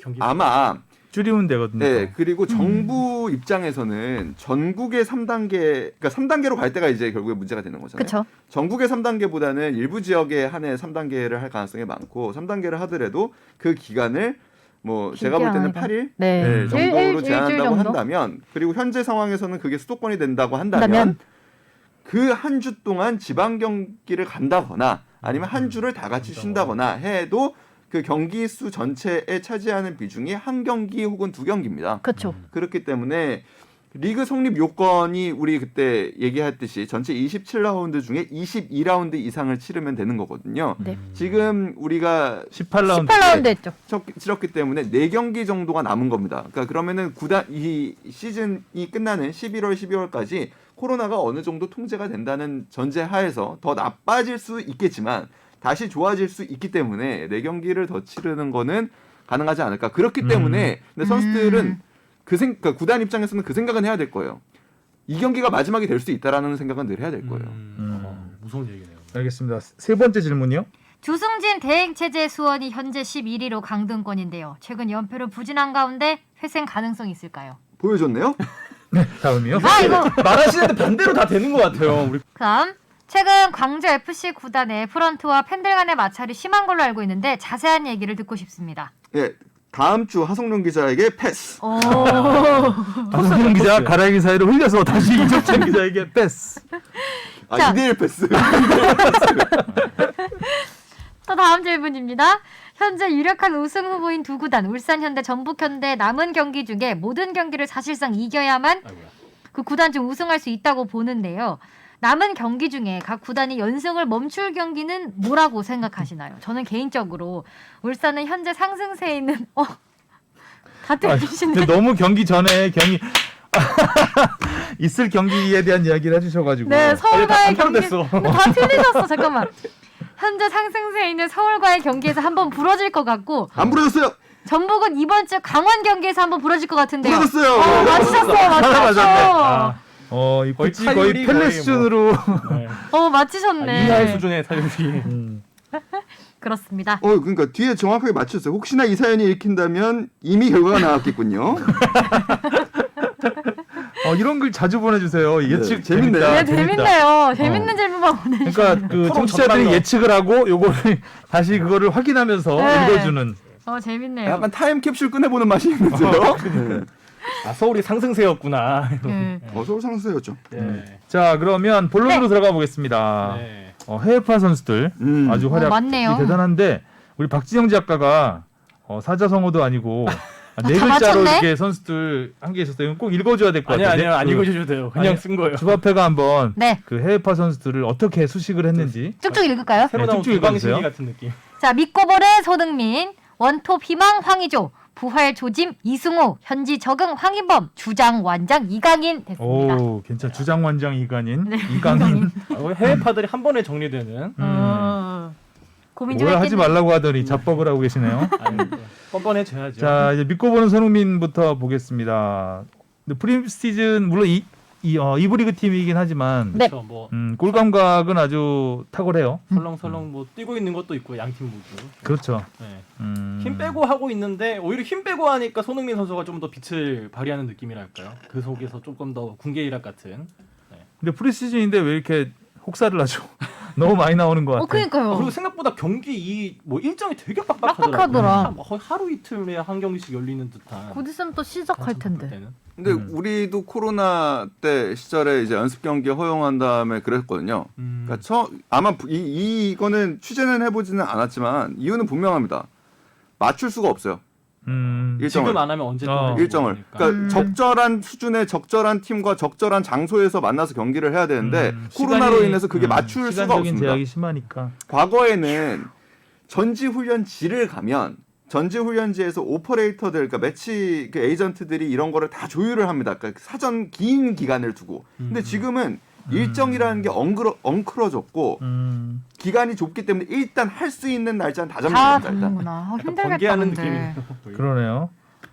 경기 아마 줄이면 되거든요. 네, 그리고 정부 입장에서는 전국의 3단계, 그러니까 3단계로 갈 때가 이제 결국에 문제가 되는 거잖아요. 그렇죠. 전국의 3단계보다는 일부 지역에 한해 3단계를 할 가능성이 많고 3단계를 하더라도 그 기간을 뭐 제가 볼 때는 길게 8일 네. 정도로 일주일 제한한다고 정도? 한다면 그리고 현재 상황에서는 그게 수도권이 된다고 한다면 그 한 주 동안 지방 경기를 간다거나 아니면 한 주를 다 같이 쉰다거나 해도 그 경기 수 전체에 차지하는 비중이 한 경기 혹은 두 경기입니다. 그렇죠. 그렇기 때문에 리그 성립 요건이 우리 그때 얘기했듯이 전체 27라운드 중에 22라운드 이상을 치르면 되는 거거든요. 네. 지금 우리가 18라운드. 18라운드 했죠. 치렀기 때문에 4경기 정도가 남은 겁니다. 그러니까 그러면은 이 시즌이 끝나는 11월, 12월까지 코로나가 어느 정도 통제가 된다는 전제하에서 더 나빠질 수 있겠지만 다시 좋아질 수 있기 때문에 4경기를 더 치르는 거는 가능하지 않을까. 그렇기 때문에 근데 선수들은 그러니까 구단 입장에서는 그 생각은 해야 될 거예요. 이 경기가 마지막이 될 수 있다라는 생각은 늘 해야 될 거예요. 무서운 얘기네요. 알겠습니다. 세 번째 질문이요. 주승진 대행체제 수원이 현재 11위로 강등권인데요. 최근 연패로 부진한 가운데 회생 가능성이 있을까요? 보여줬네요. 네, 다음이요. 아 이거 말하시는데 반대로 다 되는 것 같아요. 우리 그다음 최근 광주 FC 구단의 프런트와 팬들 간의 마찰이 심한 걸로 알고 있는데 자세한 얘기를 듣고 싶습니다. 예, 다음 주 하성룡 기자에게 패스. 오. 박성준 기자 가라기 사이로 흘려서 다시 이적찬 기자에게 패스. 자. 2대1 패스. 또 다음 질문입니다. 현재 유력한 우승 후보인 두 구단 울산 현대, 전북 현대 남은 경기 중에 모든 경기를 사실상 이겨야만 아이고야. 그 구단 중 우승할 수 있다고 보는데요. 남은 경기 중에 각 구단이 연승을 멈출 경기는 뭐라고 생각하시나요? 저는 개인적으로 울산은 현재 상승세에 있는 다들 주시네. 근데 너무 경기 전에 있을 경기에 대한 이야기를 해주셔가지고. 네, 서울과의 다 경기 됐어. 다 틀리셨어. 잠깐만. 현재 상승세에 있는 서울과의 경기에서 한번 부러질 것 같고 안 부러졌어요. 전북은 이번 주 강원 경기에서 한번 부러질 것 같은데요. 부러졌어요. 맞히셨어요. 맞았네. 맞췄어. 이 거의 거의 타율이 펠레 거의 수준으로. 네. 맞히셨네. 이하의 수준의 타율이. 그렇습니다. 그러니까 뒤에 정확하게 맞췄어요. 혹시나 이 사연이 읽힌다면 이미 결과가 나왔겠군요. 이런 글 자주 보내주세요. 예측 재밌네요. 재밌다, 네, 재밌네요. 재밌는 어. 질문만 보내주세요. 그러니까 그 프로 청취자들이 전반로. 예측을 하고 요거를 다시 그거를 확인하면서 네. 읽어주는. 재밌네요. 약간 타임캡슐 꺼내보는 맛이 있는데요. 네. 서울이 상승세였구나. 네. 서울 상승세였죠. 네. 자, 그러면 본론으로 들어가 보겠습니다. 네. 해외파 선수들 아주 활약이 맞네요. 대단한데 우리 박진영 작가가 사자성어도 아니고 네 다 글자로 맞췄네? 이렇게 선수들 한 게 있었어요. 이건 꼭 읽어줘야 될 것 같아요. 아니요, 안 그 읽으셔도 돼요. 그냥 아니, 쓴 거예요. 주바페가 한번 네. 그 해외파 선수들을 어떻게 수식을 했는지 쭉쭉 읽을까요? 새로 나온 쭉쭉 두방신기 읽어주세요. 같은 느낌. 자, 믿고보의 손흥민, 원톱 희망 황의조, 부활 조짐 이승우, 현지 적응 황인범, 주장 완장 이강인 됐습니다. 오, 괜찮. 주장완장 이강인, 네, 이강인. 해외파들이 한 번에 정리되는. 고민 좀 뭘 하지 했겠네. 말라고 하더니 자뻑을 하고 계시네요. 뻔뻔해져야죠. 자, 이제 믿고 보는 손흥민부터 보겠습니다. 근데 프리시즌 물론 이부 리그 팀이긴 하지만 네. 그렇죠. 뭐 골 감각은 아주 탁월해요. 설렁설렁 뭐 뛰고 있는 것도 있고 양팀 모두. 그렇죠. 네. 음. 힘 빼고 하고 있는데 오히려 힘 빼고 하니까 손흥민 선수가 좀 더 빛을 발휘하는 느낌이랄까요? 그 속에서 조금 더 군계일학 같은. 근데 프리시즌인데 왜 이렇게 혹사를 하죠? 너무 많이 나오는 것 같아요. 그러니까요. 그리고 생각보다 경기 뭐 일정이 되게 빡빡하더라고요. 빡빡하더라. 거의 하루 이틀에 한 경기씩 열리는 듯한. 곧 있으면 또 시작할 텐데. 때는. 근데 우리도 코로나 때 시절에 이제 연습 경기 허용한 다음에 그랬거든요. 그러니까 아마 이거는 취재는 해보지는 않았지만 이유는 분명합니다. 맞출 수가 없어요. 일정을. 지금 안 하면 언제 또 일정을. 모르니까. 그러니까 적절한 수준의 적절한 팀과 적절한 장소에서 만나서 경기를 해야 되는데 코로나로 인해서 그게 맞출 수가 시간적인 없습니다. 제약이 심하니까. 과거에는 전지훈련지를 가면 전지훈련지에서 오퍼레이터들, 그러니까 매치 그 에이전트들이 이런 거를 다 조율을 합니다. 그러니까 사전 긴 기간을 두고. 근데 지금은 일정이라는 게 엉클어졌고 기간이 좁기 때문에 일단 할 수 있는 날짜는 다 다 잡는 겁니다. 일단. 잡는구나. 힘들겠다. 번개하는 근데. 느낌이에요. 그러네요.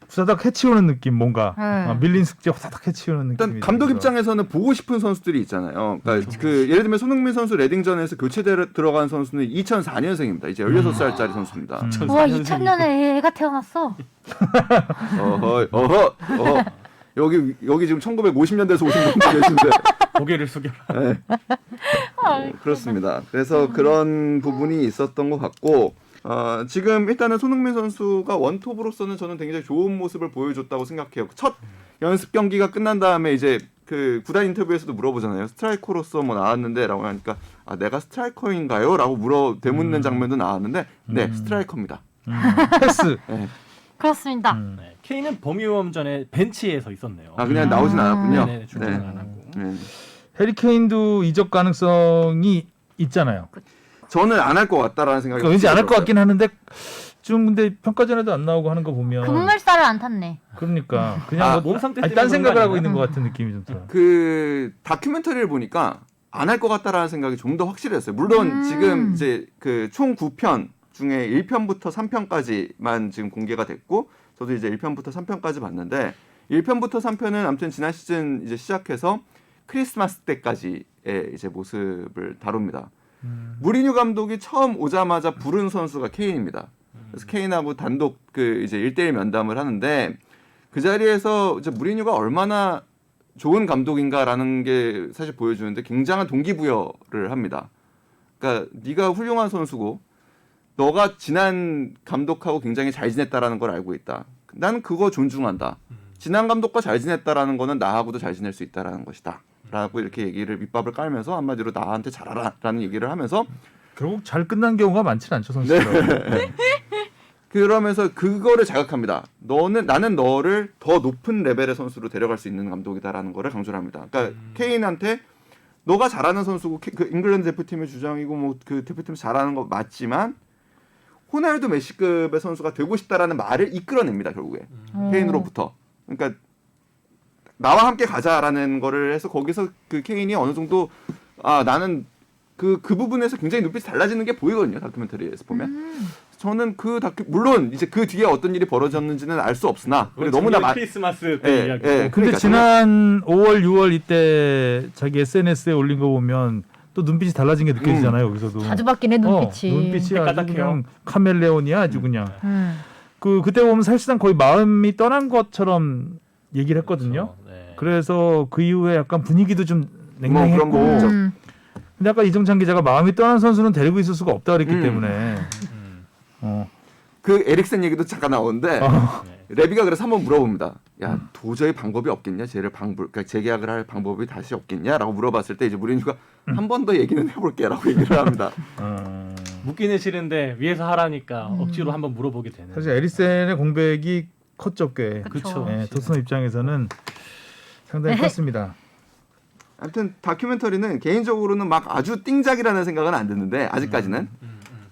후다닥 해치우는 느낌 뭔가 네. 밀린 숙제 후다닥 해치우는 느낌. 일단 감독 입장에서는 보고 싶은 선수들이 있잖아요. 그러니까 그 예를 들면 손흥민 선수 레딩전에서 교체 들어간 선수는 2004년생입니다. 이제 16살짜리 선수입니다. 우와 2000년에 애가 태어났어. 어허. 여기 지금 1950년대에서 오신 분들 계신데. 고개를 숙여라. 네. 그렇습니다. 그래서 그런 부분이 있었던 것 같고 지금 일단은 손흥민 선수가 원톱으로서는 저는 굉장히 좋은 모습을 보여줬다고 생각해요. 첫 연습 경기가 끝난 다음에 이제 그 구단 인터뷰에서도 물어보잖아요. 스트라이커로서 뭐 나왔는데라고 하니까 내가 스트라이커인가요?라고 되묻는 장면도 나왔는데 네 스트라이커입니다. 패스. 네. 그렇습니다. 네. 케인은 범위험전에 벤치에서 있었네요. 그냥 나오진 않았군요. 네네, 출전 안 하고. 네. 해리케인도 이적 가능성이 있잖아요. 저는 안 할 것 같다라는 생각이 그러니까 왠지 안 할 것 들었어요. 같긴 하는데 좀 근데 평가전에도 안 나오고 하는 거 보면 급물살을 안 탔네. 그러니까 그냥 몸 상태 딴 때문에 생각을 그런 거 하고 있는 아닌가? 것 같은 느낌이 좀 들어요. 그 다큐멘터리를 보니까 안 할 것 같다라는 생각이 좀 더 확실했어요. 물론 지금 이제 그 총 9편 중에 1편부터 3편까지만 지금 공개가 됐고 저도 이제 1편부터 3편까지 봤는데 1편부터 3편은 아무튼 지난 시즌 이제 시작해서 크리스마스 때까지의 이제 모습을 다룹니다. 무리뉴 감독이 처음 오자마자 부른 선수가 케인입니다. 그래서 케인하고 단독 그 이제 1대1 면담을 하는데 그 자리에서 이제 무리뉴가 얼마나 좋은 감독인가라는 게 사실 보여주는데 굉장한 동기부여를 합니다. 그러니까 네가 훌륭한 선수고 너가 지난 감독하고 굉장히 잘 지냈다라는 걸 알고 있다. 나는 그거 존중한다. 지난 감독과 잘 지냈다라는 거는 나하고도 잘 지낼 수 있다라는 것이다. 라고 이렇게 얘기를 밑밥을 깔면서 한마디로 나한테 잘하라라는 얘기를 하면서 결국 잘 끝난 경우가 많지는 않죠 선수들. 그러면서 그거를 자각합니다. 나는 너를 더 높은 레벨의 선수로 데려갈 수 있는 감독이다라는 거를 강조를 합니다. 그러니까 케인한테 너가 잘하는 선수고 그 잉글랜드 대표팀의 주장이고 뭐 그 대표팀 잘하는 거 맞지만 호날두 메시급의 선수가 되고 싶다라는 말을 이끌어냅니다. 결국에 케인으로부터. 그러니까 나와 함께 가자라는 거를 해서 거기서 그 케인이 어느 정도 나는 그 부분에서 굉장히 눈빛이 달라지는 게 보이거든요. 다큐멘터리에서 보면. 저는 물론 이제 그 뒤에 어떤 일이 벌어졌는지는 알 수 없으나 너무나 크리스마스 때 이야기. 근데 그러니까 지난 5월, 6월 이때 자기 SNS에 올린 거 보면 또 눈빛이 달라진 게 느껴지잖아요. 여기서도. 자주 바뀌네 눈빛이. 눈빛이 아주 까딱해요. 그냥 카멜레온이야 아주 그냥. 그때 보면 사실상 거의 마음이 떠난 것처럼 얘기를 했거든요. 그렇죠. 네. 그래서 그 이후에 약간 분위기도 좀 그런 냉랭했고. 거 있죠. 근데 아까 이정찬 기자가 마음이 떠난 선수는 데리고 있을 수가 없다 그랬기 때문에. 그 에릭센 얘기도 잠깐 나오는데 레비가 그래서 한번 물어봅니다. 야 도저히 방법이 없겠냐? 그러니까 재계약을 할 방법이 다시 없겠냐라고 물어봤을 때 이제 무리뉴가 한 번 더 얘기는 해볼게라고 얘기를 합니다. 묻기는 싫은데 위에서 하라니까 억지로 한번 물어보게 되는. 사실 에릭센의 공백이 컸죠 꽤. 그렇죠. 네, 토트넘 입장에서는 상당히 컸습니다. 아무튼 다큐멘터리는 개인적으로는 막 아주 띵작이라는 생각은 안 드는데 아직까지는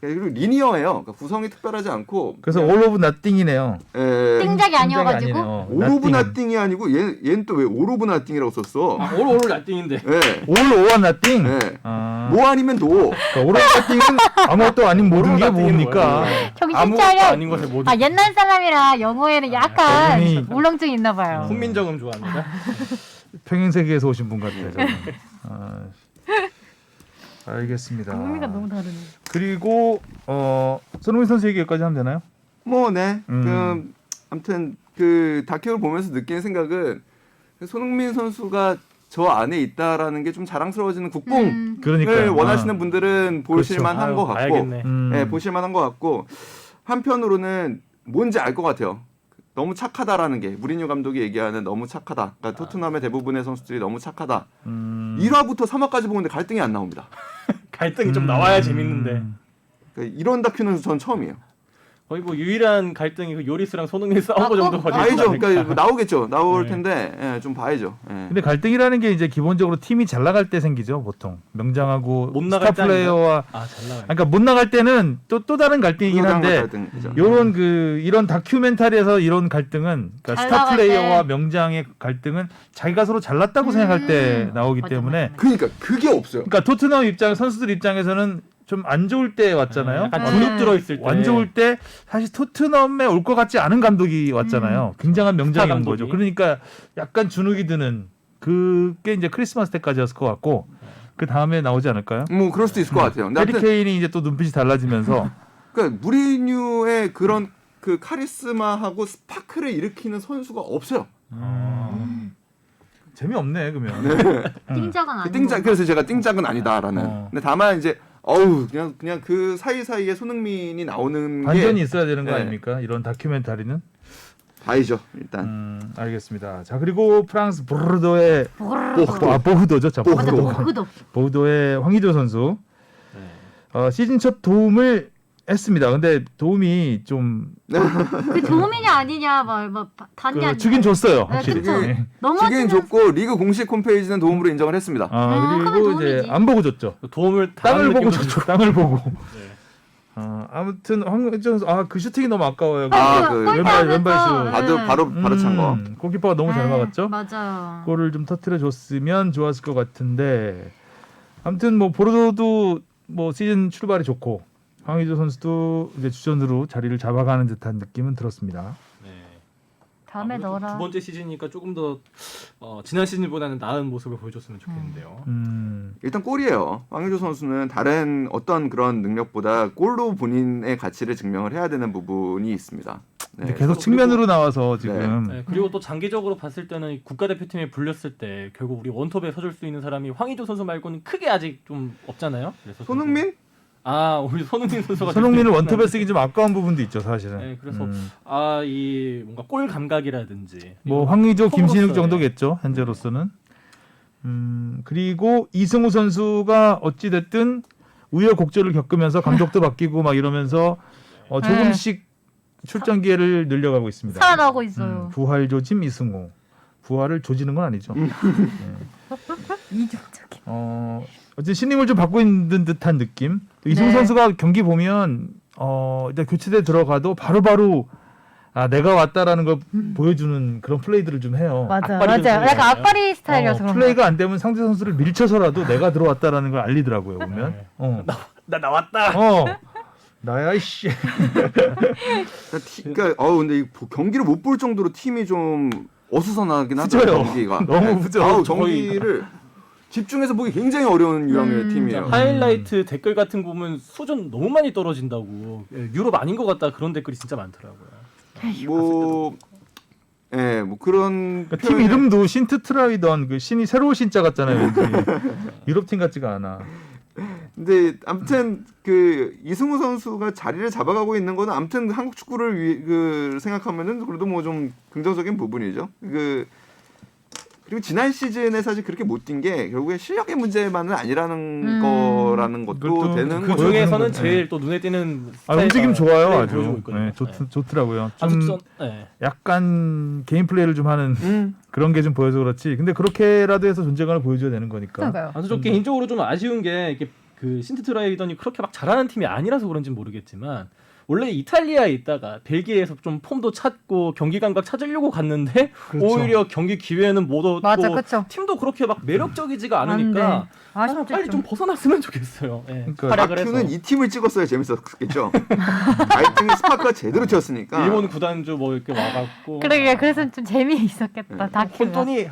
그리고 리니어예요. 그러니까 구성이 특별하지 않고 그래서 올 오브 나띵이네요. 띵작이 아니어가지고. 올 오브 나띵이 아니고 얘는 또 왜 올 오브 나띵이라고 썼어? 오늘 날띵인데. 네. 올 오브 나띵. 네. 아, 뭐 아니면 노. 그러니까 올 오브 나띵은 아무것도 아닌 모든 게 뭡니까? 정신 아무것도 차려. 아닌 것에 모두. 옛날 사람이라 영어에는 약간 그분이- 울렁증이 있나 봐요. 훈민정음 좋아합니다. 평행세계에서 오신 분 같아요. 저는. 알겠습니다. 의미가 너무 다르네. 그리고 손흥민 선수 얘기까지 하면 되나요? 뭐 네. 아무튼 그 다큐를 보면서 느낀 생각은 손흥민 선수가 저 안에 있다라는 게 좀 자랑스러워지는 국뽕을 그러니까요. 원하시는 분들은 보실만한 아유, 것 같고, 봐야겠네. 네, 보실만한 것 같고 한편으로는 뭔지 알 것 같아요. 너무 착하다라는 게 무리뉴 감독이 얘기하는 너무 착하다. 그러니까 토트넘의 대부분의 선수들이 너무 착하다. 1화부터 3화까지 보는데 갈등이 안 나옵니다. 갈등이 좀 나와야 재밌는데. 그러니까 이런 다큐는 전 처음이에요. 거의 뭐 유일한 갈등이 그 요리스랑 손흥민 싸운 거 정도 거리. 봐야죠. 그러니까 나오겠죠. 나올 네. 텐데 예, 좀 봐야죠. 예. 근데 갈등이라는 게 이제 기본적으로 팀이 잘 나갈 때 생기죠, 보통. 명장하고 못 나갈 스타 때 플레이어와 아잘 나가. 그러니까 못 나갈 때는 또 다른 갈등이긴 또 다른 한데 갈등이죠. 요런 이런 다큐멘터리에서 이런 갈등은 그러니까 잘 스타 나갈 플레이어와 때. 명장의 갈등은 자기가 서로 잘났다고 생각할 때 나오기 맞아, 때문에 맞아. 그러니까 그게 없어요. 그러니까 토트넘 선수들 입장에서는 좀 안 좋을 때 왔잖아요. 약간 네. 주눅 들어 있을 때. 안 좋을 때 사실 토트넘에 올 것 같지 않은 감독이 왔잖아요. 굉장한 명장이 스타 온 감독이. 거죠. 그러니까 약간 주눅이 드는 그게 이제 크리스마스 때까지였을 것 같고 그 다음에 나오지 않을까요? 뭐 그럴 수도 있을 것 같아요. 근데 해리 아무튼 케인이 이제 또 눈빛이 달라지면서 그러니까 무리뉴의 그런 그 카리스마하고 스파크를 일으키는 선수가 없어요. 재미없네 그러면. 띵작은 그 아니고. 띵작 그래서 제가 띵작은 아니다라는. 어. 근데 다만 이제 그냥 그 사이사이에 손흥민이 나오는 반전이 게 있어야 되는 거 네. 아닙니까? 이런 다큐멘터리는. 봐야죠 일단. 알겠습니다. 자 그리고 프랑스 보르도의 보르도죠. 자, 맞아, 보르도. 보그도. 보르도의 황의조 선수 네. 시즌 첫 도움을 했습니다. 근데 도움이 좀 그 도움이냐 아니냐 막 단지 안 주긴 줬어요. 확실히. 그쵸. 네. 넘어지는 주긴 줬고 리그 공식 홈페이지는 도움으로 인정을 했습니다. 하면 그리고 이제 도움이지. 안 보고 줬죠. 도움을 땅을 당하는 보고 느낌도 줬죠. 땅을 보고. 네. 아무튼 황의조 선수 그 슈팅이 너무 아까워요. 그 왼발 슛. 바로 찬 거. 골키퍼가 너무 잘 막았죠. 맞아요. 골을 좀 터트려 줬으면 좋았을 것 같은데 아무튼 뭐 보르도도 뭐 시즌 출발이 좋고 황의조 선수도 이제 주전으로 자리를 잡아가는 듯한 느낌은 들었습니다. 네. 다음에 아무래도 넣어라. 두 번째 시즌이니까 조금 더 지난 시즌보다는 나은 모습을 보여줬으면 좋겠는데요. 일단 골이에요. 황의조 선수는 다른 어떤 그런 능력보다 골로 본인의 가치를 증명을 해야 되는 부분이 있습니다. 네. 근데 계속 측면으로 나와서 지금 네, 그리고 또 장기적으로 봤을 때는 이 국가대표팀에 불렸을 때 결국 우리 원톱에 서줄 수 있는 사람이 황의조 선수 말고는 크게 아직 좀 없잖아요. 그래서 손흥민? 우리 손흥민 선수가 손흥민을 됐구나. 원톱에 쓰기 좀 아까운 부분도 있죠 사실은. 네, 그래서 이 뭔가 골 감각이라든지 뭐 이거 황의조, 톱으로서의- 김신욱 정도겠죠 현재로서는. 그리고 이승우 선수가 어찌 됐든 우여곡절을 겪으면서 감독도 바뀌고 막 이러면서 조금씩 출전 기회를 늘려가고 있습니다. 살아나고 있어요. 부활 조짐 이승우. 부활을 조지는 건 아니죠. 이중적인. 어쨌든 신임을 좀 받고 있는 듯한 느낌. 또 이승우 네. 선수가 경기 보면 일단 교체돼 들어가도 바로바로 내가 왔다라는 걸 보여주는 그런 플레이들을 좀 해요. 맞아요. 악바리 좀 약간 보이잖아요. 악바리 스타일이어서 그런 거. 플레이가 안 되면 상대 선수를 밀쳐서라도 내가 들어왔다라는 걸 알리더라고요. 보면. 네. 나 나왔다. 나야 이씨. 근데 이 경기를 못 볼 정도로 팀이 좀 어수선하긴 하죠. 후져요. 경기가. 너무 후져. 경기를 집중해서 보기 굉장히 어려운 유형의 팀이에요. 하이라이트 댓글 같은 거 보면 수준 너무 많이 떨어진다고. 유럽 아닌 것 같다 그런 댓글이 진짜 많더라고요. 뭐 그런 그러니까 팀 이름도 신트트라이던 그 신이 새로운 신자 같잖아요. 왠지. 유럽 팀 같지가 않아. 근데 아무튼 그 이승우 선수가 자리를 잡아가고 있는 거는 아무튼 한국 축구를 생각하면은 그래도 뭐 좀 긍정적인 부분이죠. 그리고 지난 시즌에 사실 그렇게 못 뛴 게 결국에 실력의 문제만은 아니라는 거라는 것도 그것도 되는 그 거죠. 중에서는 네. 제일 또 눈에 띄는 스타일과 움직임 좋아요. 플레이를 아주. 보여주고 있거든요. 네, 좋더라고요. 아주 좀 네. 약간 개인 플레이를 좀 하는 그런 게 좀 보여서 그렇지. 근데 그렇게라도 해서 존재감을 보여줘야 되는 거니까. 그러니까요. 아주 좀 개인적으로 좀 아쉬운 게 이게 그 신트트라이던이 그렇게 막 잘하는 팀이 아니라서 그런지는 모르겠지만 원래 이탈리아에 있다가 벨기에에서 좀 폼도 찾고 경기 감각 찾으려고 갔는데 그렇죠. 오히려 경기 기회는 못 얻고 맞아, 그쵸. 팀도 그렇게 막 매력적이지가 않으니까 아쉽죠. 빨리 좀 벗어났으면 좋겠어요. 예, 그러니까 활약을 해서 다큐는 이 팀을 찍었어야 재밌었겠죠. 아이팅 스파크가 제대로 튀었으니까. 일본 구단주 뭐 이렇게 와갖고 그래서 좀 재미있었겠다. 다큐가. 혼돈이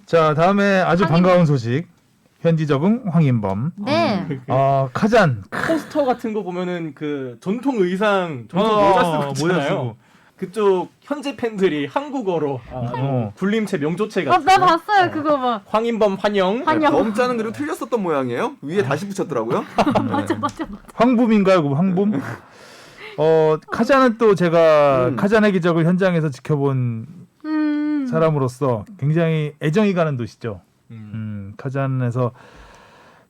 자 다음에 아주 반가운 소식. 현지 적응 황인범. 네. 카잔. 포스터 같은 거 보면은 그 전통 의상 전통 모자 쓰고 모자 있잖아요. 쓰고. 그쪽 현지 팬들이 한국어로 굴림체 명조체 같은 나 봤어요 그거 막. 황인범 환영. 환영. 범자는 그리고 틀렸었던 모양이에요. 위에 다시 붙였더라고요. 맞아. 황붐인가요? 그 황붐? 카잔은 또 제가 카잔의 기적을 현장에서 지켜본 사람으로서 굉장히 애정이 가는 도시죠. 카잔에서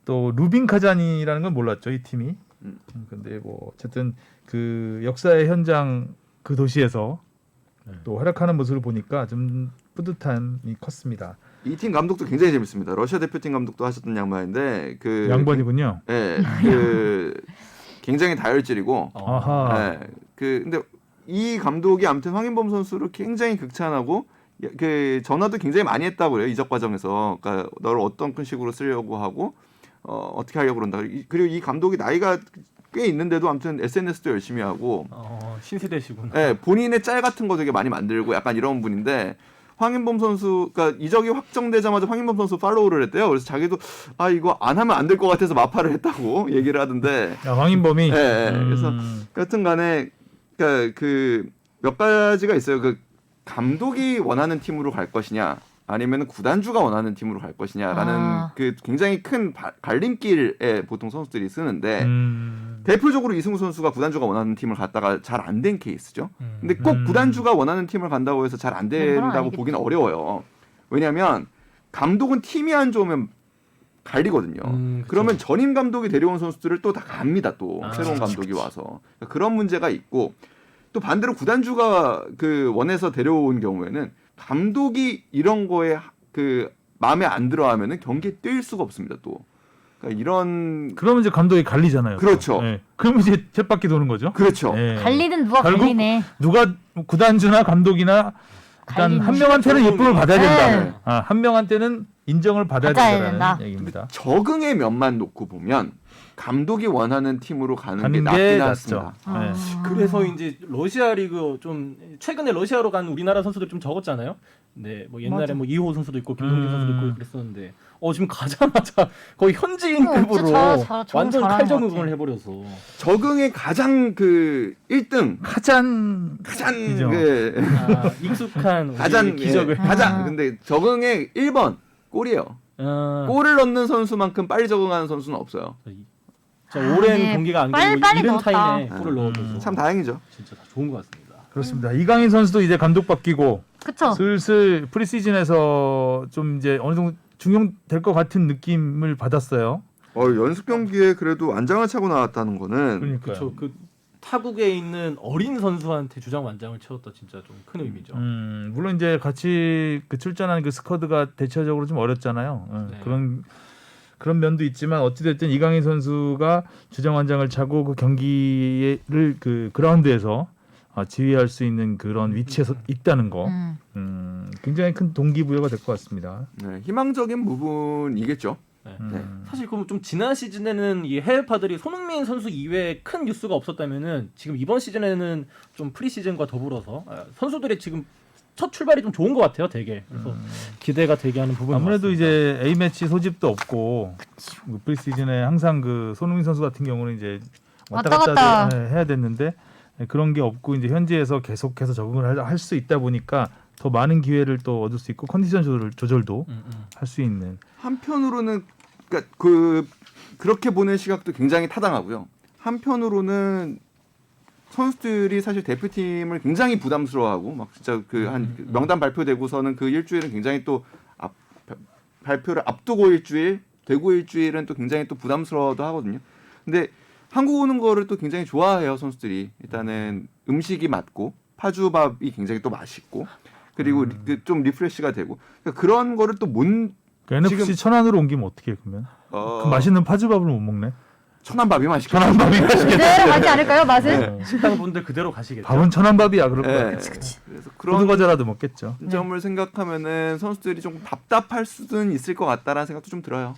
또 루빈 카잔이라는 건 몰랐죠 이 팀이. 근데 뭐 어쨌든 그 역사의 현장 그 도시에서 또 활약하는 모습을 보니까 좀 뿌듯함이 컸습니다. 이 팀 감독도 굉장히 재밌습니다. 러시아 대표팀 감독도 하셨던 양반인데 그 양반이군요. 예, 그 굉장히 다혈질이고 아하. 예, 그 근데 이 감독이 아무튼 황인범 선수를 굉장히 극찬하고 그 전화도 굉장히 많이 했다고 그래요. 이적 과정에서 그러니까 너를 어떤 식으로 쓰려고 하고 어떻게 하려고 그런다. 그리고 이 감독이 나이가 꽤 있는데도 아무튼 SNS도 열심히 하고 신세대시구나. 예, 본인의 짤 같은 거 되게 많이 만들고 약간 이런 분인데 황인범 선수, 그러니까 이적이 확정되자마자 황인범 선수 팔로우를 했대요. 그래서 자기도 이거 안 하면 안 될 것 같아서 마파를 했다고 얘기를 하던데. 황인범이. 그래서 여튼간에 그러니까 그 몇 가지가 있어요. 그 감독이 원하는 팀으로 갈 것이냐, 아니면 구단주가 원하는 팀으로 갈 것이냐라는 그 굉장히 큰 갈림길에 보통 선수들이 쓰는데. 대표적으로 이승우 선수가 구단주가 원하는 팀을 갔다가 잘 안 된 케이스죠. 근데 꼭 구단주가 원하는 팀을 간다고 해서 잘 안 된다고 보기는 어려워요. 왜냐하면 감독은 팀이 안 좋으면 갈리거든요. 그러면 전임 감독이 데려온 선수들을 또 다 갑니다. 또 새로운 감독이 와서 그런 문제가 있고 또 반대로 구단주가 그 원해서 데려온 경우에는 감독이 이런 거에 그 마음에 안 들어하면은 경기에 뛸 수가 없습니다. 또. 그러니까 이런 그러면 이제 감독이 갈리잖아요. 그렇죠. 네. 그러면 이제 쳇바퀴 도는 거죠. 그렇죠. 네. 갈리든 누가 결국 갈리네. 누가 구단주나 감독이나 일단 갈리는 한 명한테는 예쁨을 받아야 된다. 네. 한 명한테는 인정을 받아야 받아야 된다는 된다. 얘기입니다. 적응의 면만 놓고 보면 감독이 원하는 팀으로 가는 게 가는 낫긴 게 낫습니다. 낫죠. 네. 그래서 이제 러시아 리그 좀 최근에 러시아로 간 우리나라 선수들 좀 적었잖아요. 네, 뭐 옛날에 맞아. 뭐 이호 선수도 있고 김동진 선수도 있고 그랬었는데 지금 가자마자 거의 현지인급으로 진짜 완전 잘하는 칼적응을 것 같아. 해버려서 적응의 가장 그 1등 가장 가장 그 익숙한 가장 기적을 가장 근데 적응의 1번 골이에요. 골을 넣는 선수만큼 빨리 적응하는 선수는 없어요. 저 오랜 네. 경기가 안 빨리 되고 이른 넣었다. 타임에 골을 넣어줘서 참 다행이죠. 진짜 좋은 것 같습니다. 그렇습니다. 이강인 선수도 이제 감독 바뀌고 그쵸. 슬슬 프리시즌에서 좀 이제 어느 정도 중용될 것 같은 느낌을 받았어요. 연습 경기에 그래도 안장을 차고 나왔다는 거는 그러니까요. 그렇죠. 그 타국에 있는 어린 선수한테 주장 완장을 채웠다 진짜 좀 큰 의미죠. 물론 이제 같이 그 출전한 그 스쿼드가 대체적으로 좀 어렸잖아요. 네. 그런 면도 있지만 어찌됐든 이강인 선수가 주장 완장을 차고 그 경기를 그 그라운드에서 지휘할 수 있는 그런 위치에서 있다는 거 굉장히 큰 동기부여가 될 것 같습니다. 네, 희망적인 부분이겠죠. 네. 사실 그럼 좀 지난 시즌에는 이 해외파들이 손흥민 선수 이외에 큰 뉴스가 없었다면은 지금 이번 시즌에는 좀 프리시즌과 더불어서 선수들의 지금 첫 출발이 좀 좋은 것 같아요, 되게. 그래서 기대가 되게 하는 부분. 아무래도 이제 A 매치 소집도 없고 그 프리시즌에 항상 그 손흥민 선수 같은 경우는 이제 왔다 갔다 해야 됐는데 그런 게 없고 이제 현지에서 계속해서 적응을 할 수 있다 보니까 더 많은 기회를 또 얻을 수 있고 컨디션 조절도 할 수 있는. 한편으로는 그러니까 그렇게 보는 시각도 굉장히 타당하고요. 한편으로는 선수들이 사실 대표팀을 굉장히 부담스러워하고 막 진짜 한 명단 발표되고서는 그 일주일은 굉장히 또 발표를 앞두고 일주일, 되고 일주일은 또 굉장히 또 부담스러워도 하거든요. 근데 한국 오는 거를 또 굉장히 좋아해요, 선수들이. 일단은 음식이 맞고 파주밥이 굉장히 또 맛있고 그리고 좀 리프레시가 되고 그러니까 그런 거를 또 못 NFC 지금 천안으로 옮기면 어떻게 그러면? 그 맛있는 파주밥을 못 먹네. 천안밥이 맛있겠죠. 천안밥이 맛있겠다. 그대로 가지 않을까요, 맛은? 식당 분들 그대로 가시겠죠. 밥은 천안밥이야 그럴 네. 거야. 그래서 그런 호두과자라도 먹겠죠. 점을 생각하면은 선수들이 좀 답답할 수는 있을 것 같다라는 생각도 좀 들어요.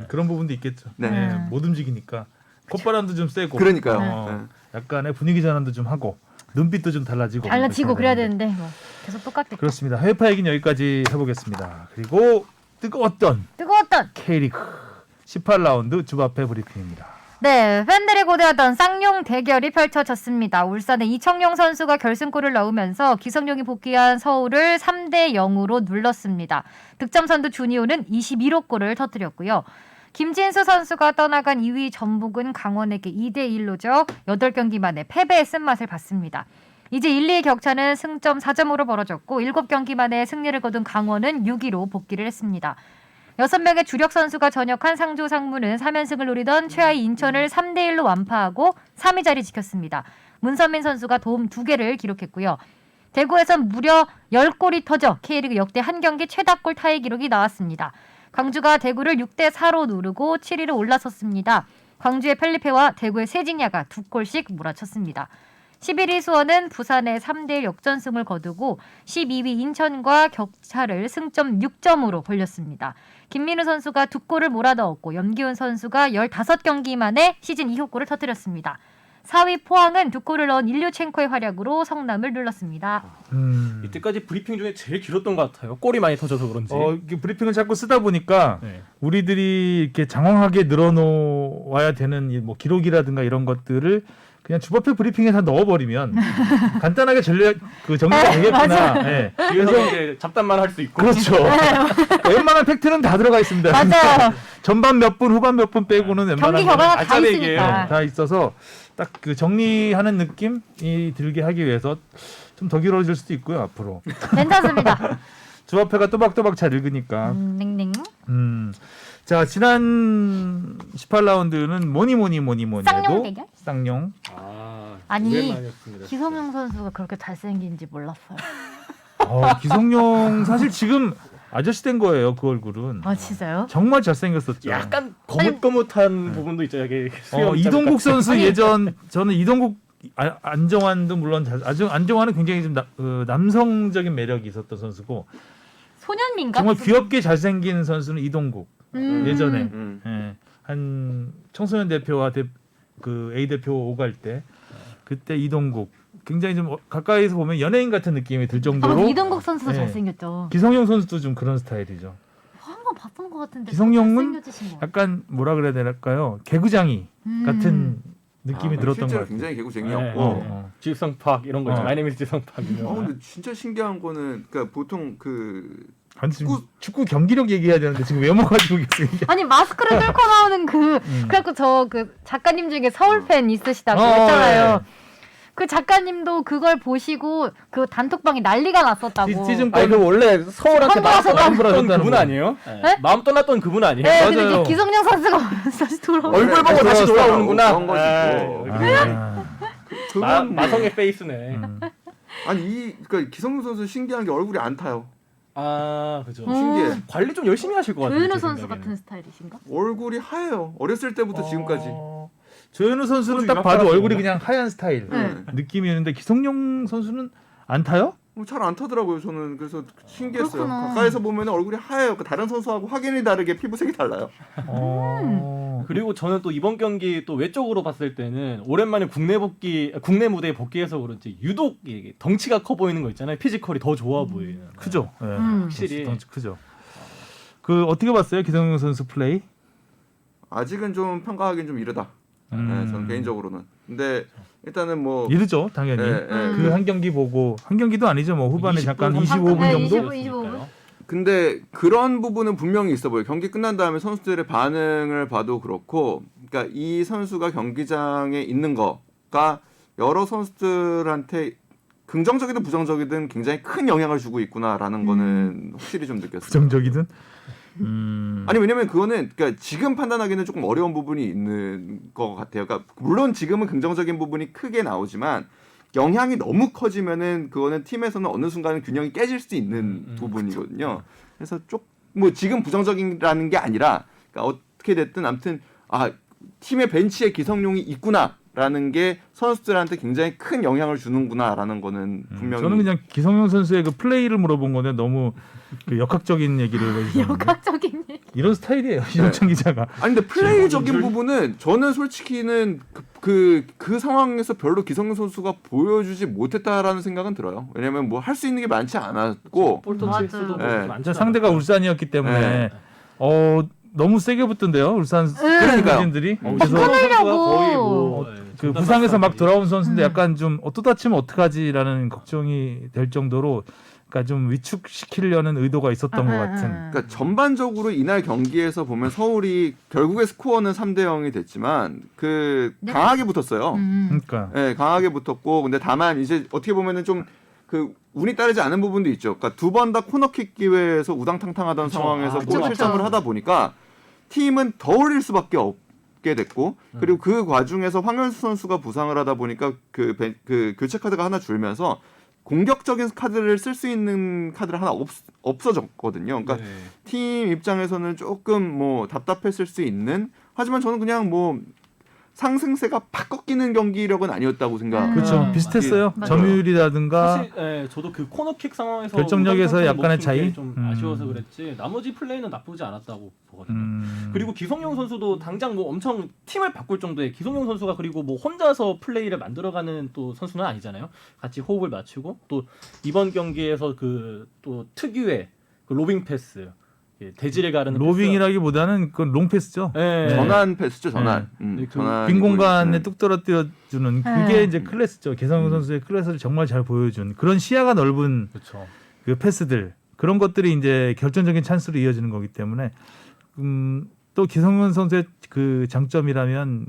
그런 부분도 있겠죠. 네. 못 움직이니까 콧바람도 좀 세고. 그러니까요. 약간의 분위기 전환도 좀 하고 눈빛도 좀 달라지고. 달라지고 그래야 되는데 뭐 계속 똑같겠다. 그렇습니다. 해외파 얘기는 여기까지 해보겠습니다. 그리고 뜨거웠던 K리그 18라운드 주바페 브리핑입니다. 네, 팬들이 고대하던 쌍용 대결이 펼쳐졌습니다. 울산의 이청용 선수가 결승골을 넣으면서 기성용이 복귀한 서울을 3대 0으로 눌렀습니다. 득점 선두 주니오는 21호 골을 터뜨렸고요. 김진수 선수가 떠나간 2위 전북은 강원에게 2대 1로 져 8경기 만에 패배의 쓴맛을 봤습니다. 이제 1, 2의 격차는 승점 4점으로 벌어졌고 7경기 만에 승리를 거둔 강원은 6위로 복귀를 했습니다. 6명의 주력 선수가 전역한 상주 상무는 3연승을 노리던 최하위 인천을 3대1로 완파하고 3위 자리 지켰습니다. 문선민 선수가 도움 2개를 기록했고요. 대구에선 무려 10골이 터져 K리그 역대 한 경기 최다골 타의 기록이 나왔습니다. 광주가 대구를 6대4로 누르고 7위로 올라섰습니다. 광주의 펠리페와 대구의 세징야가 2골씩 몰아쳤습니다. 11위 수원은 부산에 3대1 역전승을 거두고 12위 인천과 격차를 승점 6점으로 벌렸습니다. 김민우 선수가 2골을 몰아넣었고 염기훈 선수가 15경기 만에 시즌 2호 골을 터뜨렸습니다. 4위 포항은 2골을 넣은 일류첸코의 활약으로 성남을 눌렀습니다. 이때까지 브리핑 중에 제일 길었던 것 같아요. 골이 많이 터져서 그런지. 이게 브리핑을 자꾸 쓰다 보니까 네. 우리들이 이렇게 장황하게 늘어놓아야 되는 이 뭐 기록이라든가 이런 것들을 그냥 주법회 브리핑에 다 넣어버리면 간단하게 정리가 되겠구나. 네. 그래서 이제 잡담만 할 수 있고. 그렇죠. 웬만한 팩트는 다 들어가 있습니다. 맞아요. 전반 몇 분, 후반 몇 분 빼고는 웬만한 경기 결과가 다 알짜배기예요. 있으니까. 다 있어서 딱 그 정리하는 느낌이 들게 하기 위해서 좀 더 길어질 수도 있고요 앞으로. 괜찮습니다. 주합회가 또박또박 잘 읽으니까. 닝닝. 자 지난 18라운드는 뭐니 쌍용 해도 대결? 쌍용. 아니, 오랜만이었습니다. 기성용 선수가 그렇게 잘생긴지 몰랐어요. 기성용 사실 지금 아저씨 된 거예요 그 얼굴은. 아 진짜요? 정말 잘생겼었죠. 약간 거뭇거뭇한 부분도 있죠. 여기 이동국 선수 예전 저는 이동국 안정환도 물론 안정환은 굉장히 좀 남성적인 매력이 있었던 선수고 소년민가? 정말 귀엽게 잘생긴 선수는 이동국 예전에 예, 한 청소년 대표와 그 A 대표 오갈 때 그때 이동국 굉장히 좀 가까이서 보면 연예인 같은 느낌이 들 정도로 이동국 선수도 네. 잘생겼죠. 기성용 선수도 좀 그런 스타일이죠. 한번 봤던 것 같은데 기성용은 잘생겨지신 것 같아요. 약간 뭐라 그래야 될까요? 개구장이 같은 느낌이 들었던 것 실제로 같아요. 굉장히 개구 네. 쟁이였고. 지성팍 이런 거 있죠. 마이 네임 이즈 지성팍. 근데 진짜 신기한 거는 그러니까 보통 그 아니, 지금 축구 경기력 얘기해야 되는데 지금 외모가지고 계속 아니 마스크를 뚫고 나오는 그래갖고 저 그 작가님 중에 서울 팬 있으시다고 어, 했잖아요. 예. 그 작가님도 그걸 보시고 그 단톡방이 난리가 났었다고. 시즌 아니 그 원래 서울한테 마음 선물하셨다고. 떠났던 그분 아니에요? 네? 마음 떠났던 그분 아니에요? 네, 근데 맞아요. 이제 기성용 선수가 다시 돌아오고. 얼굴 보고 다시 들어왔어. 돌아오는구나. 그런 것이고. 그건 마성의 페이스네. 아니 그러니까 기성용 선수 신기한 게 얼굴이 안 타요. 아 그죠. 신기해. 관리 좀 열심히 하실 것 같아요. 조현우 제 선수 생각에는. 같은 스타일이신가? 얼굴이 하얘요. 어렸을 때부터 지금까지. 조현우 선수는 딱 소주가 봐도 빨았구나. 얼굴이 그냥 하얀 스타일 네. 느낌이 있는데 기성용 선수는 안 타요? 잘 안 타더라고요. 저는 그래서 신기했어요. 그렇구나. 가까이서 보면 얼굴이 하얘요. 다른 선수하고 확연히 다르게 피부색이 달라요. 그리고 저는 또 이번 경기 또 외적으로 봤을 때는 오랜만에 국내 무대에 복귀해서 그런지 유독 이게 덩치가 커 보이는 거 있잖아요. 피지컬이 더 좋아 보이는. 크죠. 네. 확실히. 덩치 크죠. 그 어떻게 봤어요 기성용 선수 플레이? 아직은 좀 평가하기는 좀 이르다. 네, 저는 개인적으로는. 근데 일단은 뭐 이르죠 당연히. 예, 예. 그 한 경기 보고 한 경기도 아니죠 뭐 후반에 20분, 잠깐 30분 25분 네, 정도. 25분. 근데 그런 부분은 분명히 있어 보여요. 경기 끝난 다음에 선수들의 반응을 봐도 그렇고, 그러니까 이 선수가 경기장에 있는 거가 여러 선수들한테 긍정적이든 부정적이든 굉장히 큰 영향을 주고 있구나라는 거는 확실히 좀 느꼈어요. 부정적이든. 아니 왜냐면 그거는 그러니까 지금 판단하기는 조금 어려운 부분이 있는 것 같아요. 그러니까 물론 지금은 긍정적인 부분이 크게 나오지만 영향이 너무 커지면은 그거는 팀에서는 어느 순간은 균형이 깨질 수 있는 부분이거든요. 그래서 뭐 지금 부정적이라는 게 아니라 그러니까 어떻게 됐든 아무튼 팀의 벤치에 기성용이 있구나라는 게 선수들한테 굉장히 큰 영향을 주는구나라는 거는 분명히. 저는 그냥 기성용 선수의 그 플레이를 물어본 건데 너무 그 역학적인 얘기를 해주셨는데 역학적인 얘기. 이런 스타일이에요 이정찬 기자가. 아니 근데 플레이적인 부분은 저는 솔직히는 그 상황에서 별로 기성용 선수가 보여주지 못했다라는 생각은 들어요. 왜냐면 뭐 할 수 있는 게 많지 않았고 볼터 맞아요. 체스도 네. 진짜 상대가 울산이었기 때문에 네. 너무 세게 붙던데요 울산 그러니까요. 팀들이. 그래서 거의 뭐 그 부상에서 막 돌아온 선수인데 약간 좀 또 다치면 어떡하지라는 걱정이 될 정도로 그러니까 좀 위축시키려는 의도가 있었던 것 같은. 그러니까 전반적으로 이날 경기에서 보면 서울이 결국에 스코어는 3대 0이 됐지만 그 강하게 붙었어요. 그러니까 네, 강하게 붙었고 근데 다만 이제 어떻게 보면은 좀 그 운이 따르지 않은 부분도 있죠. 그러니까 두 번 다 코너킥 기회에서 우당탕탕하던 그쵸. 상황에서 아, 골 그쵸, 실점을 그쵸. 하다 보니까 팀은 더 올릴 수밖에 없게 됐고 그리고 그 과중에서 황현수 선수가 부상을 하다 보니까 그 교체 카드가 하나 줄면서 공격적인 카드를 쓸 수 있는 카드를 하나 없어졌거든요. 그러니까 네. 팀 입장에서는 조금 뭐 답답했을 수 있는 하지만 저는 그냥 뭐 상승세가 팍 꺾이는 경기력은 아니었다고 생각. 그렇죠. 비슷했어요. 맞아요. 점유율이라든가 사실 저도 그 코너킥 상황에서 결정력에서 우당탕탕 약간의 먹힌 차이? 게 좀 아쉬워서 그랬지 나머지 플레이는 나쁘지 않았다고 보거든요. 음. 그리고 기성용 선수도 당장 뭐 엄청 팀을 바꿀 정도의 기성용 선수가 그리고 뭐 혼자서 플레이를 만들어가는 또 선수는 아니잖아요. 같이 호흡을 맞추고 또 이번 경기에서 그 또 특유의 그 로빙 패스, 대지를 가르는 로빙이라기보다는 그 롱패스죠. 네. 전환 패스죠, 전환. 네, 그 전환이고, 빈 공간에 네. 뚝 떨어뜨려주는 그게 네. 이제 클래스죠. 개성훈 선수의 클래스를 정말 잘 보여준 그런 시야가 넓은 그렇죠. 그 패스들 그런 것들이 이제 결정적인 찬스로 이어지는 거기 때문에 또 기성훈 선수의 그 장점이라면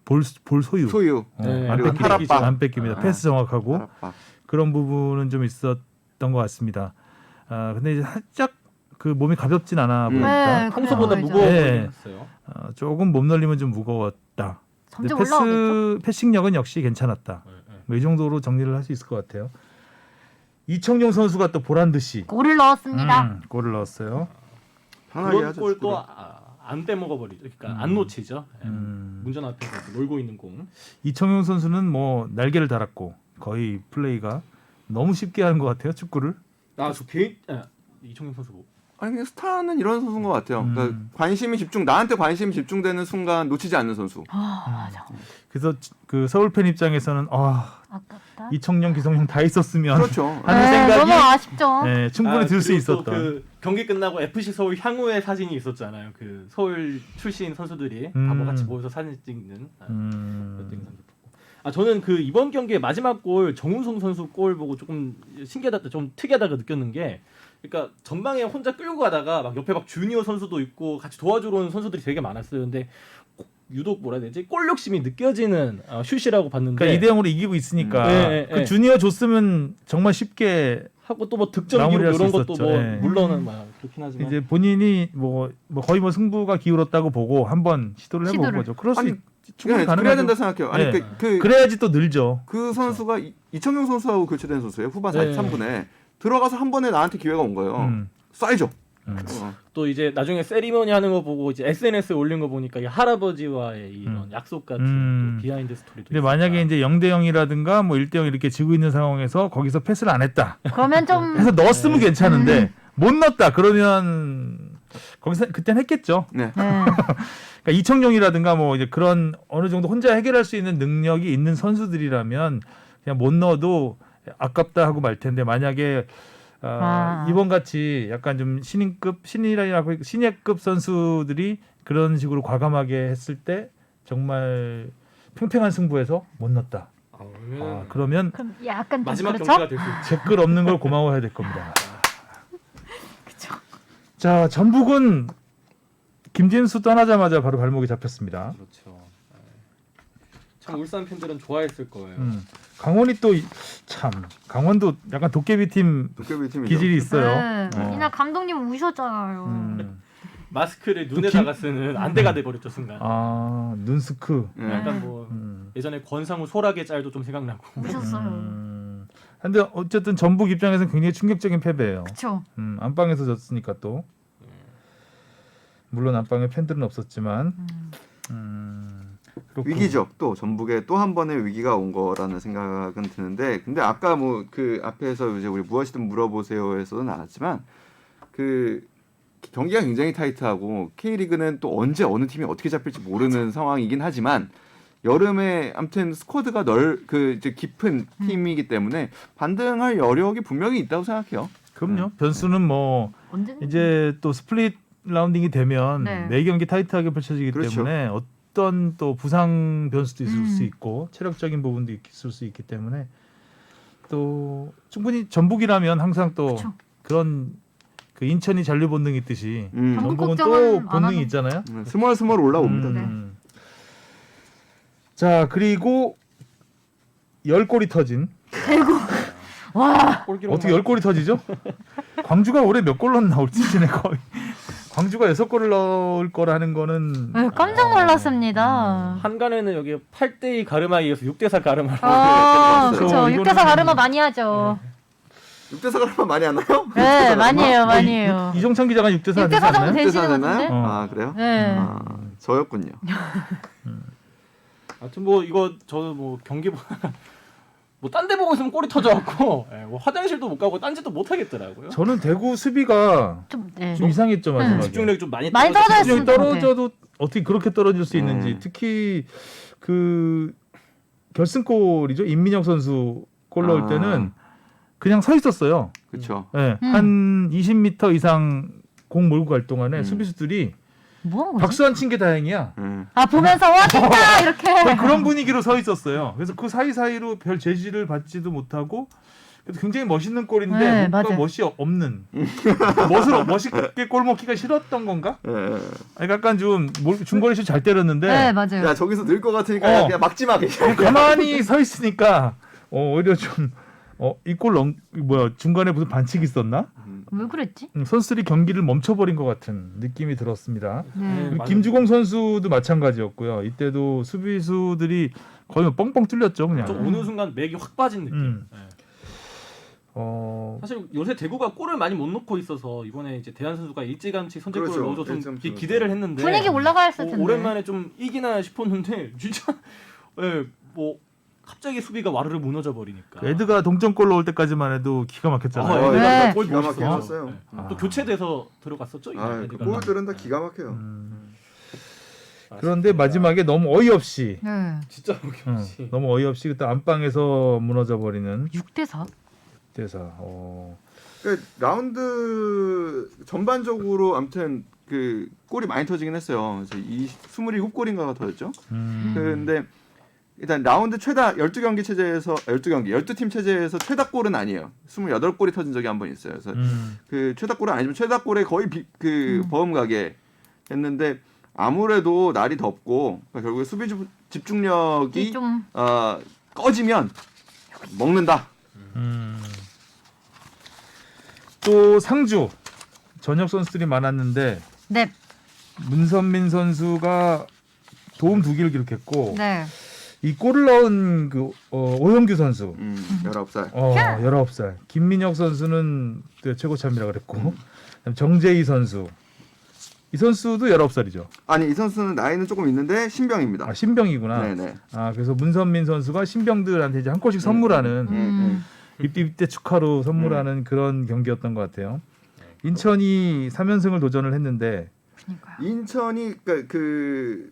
볼 소유, 소유. 네. 안 그리고 뺏깁니다. 탈압박. 안 뺏깁니다. 아. 패스 정확하고 탈압박. 그런 부분은 좀 있었던 것 같습니다. 근데 이제 살짝 그 몸이 가볍진 않아 보니까 네, 평소보다 그래요, 무거워 이제. 보이긴 네. 했어요. 조금 몸 놀림은 좀 무거웠다. 근데 점점 올라가겠죠? 패싱력은 역시 괜찮았다. 네, 네. 뭐 이 정도로 정리를 할 수 있을 것 같아요. 이청용 선수가 또 보란 듯이 골을 넣었습니다. 골을 넣었어요. 편하게 그런 하죠. 골도 축구를. 안 빼먹어버리죠. 그러니까 안 놓치죠. 음. 문전 앞에서 놀고 있는 공. 이청용 선수는 뭐 날개를 달았고 거의 플레이가 너무 쉽게 하는 것 같아요. 축구를. 저 개인 이청용 선수 뭐. 아니 그냥 스타는 이런 선수인 것 같아요. 그러니까 음. 나한테 관심이 집중되는 순간 놓치지 않는 선수. 맞아. 그래서 그 서울 팬 입장에서는 아깝다. 이청용, 기성용 다 있었으면 그렇죠. 하는 네, 생각이 너무 아쉽죠. 네, 충분히 들 수 그리고 또 있었던. 그 경기 끝나고 FC 서울 향후의 사진이 있었잖아요. 그 서울 출신 선수들이 다 같이 모여서 사진 찍는. 그것도 인상 깊었고. 저는 그 이번 경기의 마지막 골 정우성 선수 골 보고 조금 신기하다, 좀 특이하다고 느꼈는 게, 그러니까 전방에 혼자 끌고 가다가 막 옆에 막 주니어 선수도 있고 같이 도와주러 오는 선수들이 되게 많았어요. 근데 유독 뭐라 해야 되지? 골 욕심이 느껴지는 슛이라고 봤는데. 그러니까 2대 0으로 이기고 있으니까 네, 그 네. 주니어 줬으면 정말 쉽게 하고 또 뭐 득점 기록 마무리할 수 이런 것도 있었죠. 뭐 네. 물론은 막 그렇긴 하지만 이제 본인이 뭐 거의 뭐 승부가 기울었다고 보고 한번 시도를 해본 시도를. 거죠. 그럴 수 아니, 충분히 그래야 가능하죠. 된다 생각해요. 아니 네. 그래야지 그래야지 또 늘죠. 그 선수가 이청용 선수하고 교체된 선수예요. 후반 네. 43분에 들어가서 한 번에 나한테 기회가 온 거예요. 쏴야죠. 또 이제 나중에 세리머니 하는 거 보고 이제 SNS에 올린 거 보니까 이 할아버지와의 이런 약속 같은 또 비하인드 스토리도 근데 만약에 이제 0대 0이라든가 뭐 1대 0 이렇게 지고 있는 상황에서 거기서 패스를 안 했다. 그러면 좀 해서 넣었으면 괜찮은데 못 넣었다. 그러면 거기서 그땐 했겠죠. 네. 그러니까 이청용이라든가 뭐 이제 그런 어느 정도 혼자 해결할 수 있는 능력이 있는 선수들이라면 그냥 못 넣어도 아깝다 하고 말 텐데 만약에 이번 같이 약간 좀 신인이라고 신예급 선수들이 그런 식으로 과감하게 했을 때 정말 팽팽한 승부에서 못 넣었다. 그러면 그럼 약간 좀 마지막 그렇죠? 경기가 될 수 있죠. 댓글 없는 걸 고마워해야 될 겁니다. 자, 전북은 김진수 떠나자마자 바로 발목이 잡혔습니다. 그렇죠. 참 울산 팬들은 좋아했을 거예요. 강원이 또 참 강원도 약간 도깨비 팀 도깨비 팀이죠. 기질이 있어요. 네. 이날 감독님 우셨잖아요. 마스크를 또 눈에다가 쓰는 안대가 돼버렸죠 순간. 눈스크. 네. 약간 뭐 예전에 권상우 소라게 짤도 좀 생각나고. 우셨어요. 근데 어쨌든 전북 입장에서는 굉장히 충격적인 패배예요. 그렇죠. 안방에서 졌으니까 또 물론 안방에 팬들은 없었지만 그렇고. 위기죠. 또 전북에 또 한 번의 위기가 온 거라는 생각은 드는데, 근데 아까 뭐 그 앞에서 이제 우리 무엇이든 물어보세요에서도 나왔지만 그 경기가 굉장히 타이트하고 K리그는 또 언제 어느 팀이 어떻게 잡힐지 모르는 상황이긴 하지만 여름에 아무튼 스쿼드가 이제 깊은 팀이기 때문에 반등할 여력이 분명히 있다고 생각해요. 그럼요. 변수는 뭐 언제든 이제 또 스플릿 라운딩이 되면 네. 매 경기 타이트하게 펼쳐지기 그렇죠. 때문에 어떤 또 부상 변수도 있을 수 있고 체력적인 부분도 있을 수 있기 때문에 또 충분히 전북이라면 항상 또 그쵸. 그런 그 인천이 잔류 본능 있듯이 전북 전북은 걱정은 또 안 본능이 하는- 있잖아요. 스멀스멀 올라옵니다. 자, 그리고 10골이 터진 와 골기록 어떻게 10골이 터지죠? 광주가 올해 몇 골 넣나 올 시즌에 거의 광주가 6골을 넣을 거라는 거는 네, 깜짝 놀랐습니다. 한간에는 여기 8대2 가르마에 이어서 6대4 가르마로 아, 그렇죠. 그렇죠. 이거는- 6대4 가르마 많이 하죠. 6대4가 많이 안 나요? 네, 많이 해요, 뭐 많이 해요. 이정찬 기자가 6대4 되지 6대4 정도 않나요? 되시는 6대4 것 되나요? 같은데? 어. 아 그래요? 네. 아 저였군요. 하여튼 뭐 이거 저 뭐 경기 뭐 딴 데 보고 있으면 골이 터져갖고 뭐 화장실도 못 가고 딴짓도 못 하겠더라고요. 저는 대구 수비가 좀, 네. 좀 이상했죠 마지막에. 집중력이 좀 많이 많이 떨어졌어요. 떨어졌어요. 집중력이 떨어져도 어떻게 그렇게 떨어질 수 있는지 네. 특히 그 결승골이죠 임민혁 선수 골 넣을 아. 때는 그냥 서 있었어요. 그렇죠. 네, 한 20m 이상 공 몰고 갈 동안에 수비수들이 뭐 한 거지? 박수 안 친 게 다행이야. 아 보면서 와 진짜 이렇게. 그런 분위기로 서 있었어요. 그래서 그 사이사이로 별 제지를 받지도 못하고 그래도 굉장히 멋있는 골인데 네, 뭔가 맞아요. 멋이 없는 멋있게 골 먹기가 싫었던 건가? 예, 예. 아니, 약간 좀 중거리 슛 잘 때렸는데 네 맞아요. 야 저기서 늘 것 같으니까 어. 그냥 막지 마 그냥. 가만히 서 있으니까 오히려 좀 이 골 뭐야 중간에 무슨 반칙이 있었나? 왜 그랬지? 선수들이 경기를 멈춰버린 것 같은 느낌이 들었습니다. 네. 그리고 맞아요. 김주공 선수도 마찬가지였고요. 이때도 수비수들이 거의 뭐 뻥뻥 뚫렸죠 그냥. 좀 어느 순간 맥이 확 빠진 느낌. 음. 네. 어, 사실 요새 대구가 골을 많이 못 넣고 있어서 이번에 이제 대한 선수가 일찌감치 선제골을 그렇죠. 넣어서 좀 일찌감치 이렇게 넣었죠. 기대를 했는데 분위기 올라갔을 텐데. 오랜만에 좀 이기나 싶었는데 진짜 뭐 갑자기 수비가 와르르 무너져 버리니까. 에드가 동점골 넣을 때까지만 해도 기가 막혔잖아요. 네. 골 기가 멋있었죠. 막히게 했어요. 네. 아. 또 교체돼서 들어갔었죠. 아, 그 에드가. 골들은 다 기가 막혀요. 그런데 마지막에 너무 어이없이 네. 진짜 어이없이. 너무 어이없이 그때 안방에서 무너져 버리는 6대4? 대사. 그러니까 라운드 전반적으로 아무튼 그 골이 많이 터지긴 했어요. 그래서 27골인가가 터졌죠. 근데 일단 라운드 최다 12경기 체제에서 12팀 체제에서 최다 골은 아니에요. 28골이 터진 적이 한 번 있어요. 그래서 그 최다 골은 아니지만 최다 골에 거의 버금가게 했는데 아무래도 날이 덥고 그러니까 결국에 수비 집중력이 좀 꺼지면 먹는다. 또 상주 전역 선수들이 많았는데 네. 문선민 선수가 도움 2개를 기록했고 네. 이 골을 넣은 그 오영규 선수 19살. 19살 김민혁 선수는 그 최고참이라 그랬고 그다음에 정재희 선수 이 선수도 19살이죠. 아니 이 선수는 나이는 조금 있는데 신병입니다. 아 신병이구나. 네네. 그래서 문선민 선수가 신병들한테 이제 한 골씩 선물하는 입대 축하로 선물하는 그런 경기였던 것 같아요. 인천이 3연승을 도전을 했는데 그러니까요. 인천이 그러니까 그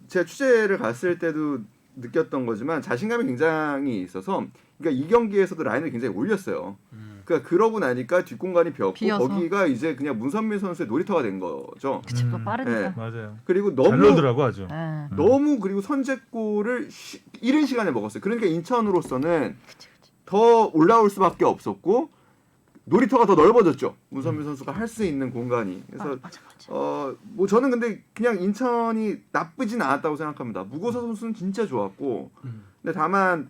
제가 취재를 갔을 때도 느꼈던 거지만 자신감이 굉장히 있어서 그러니까 이 경기에서도 라인을 굉장히 올렸어요. 그러니까 그러고 나니까 뒷공간이 비었고 비어서. 거기가 이제 그냥 문선민 선수의 놀이터가 된 거죠. 그치 또 빠르니까. 네. 맞아요. 그리고 잘 너무 놀더라고 아주. 네. 너무 그리고 선제골을 이른 시간에 먹었어요. 그러니까 인천으로서는 더 올라올 수밖에 없었고 놀이터가 더 넓어졌죠. 문선민 선수가 할 수 있는 공간이. 그래서 맞아. 뭐 저는 근데 그냥 인천이 나쁘진 않았다고 생각합니다. 무고서 선수는 진짜 좋았고, 근데 다만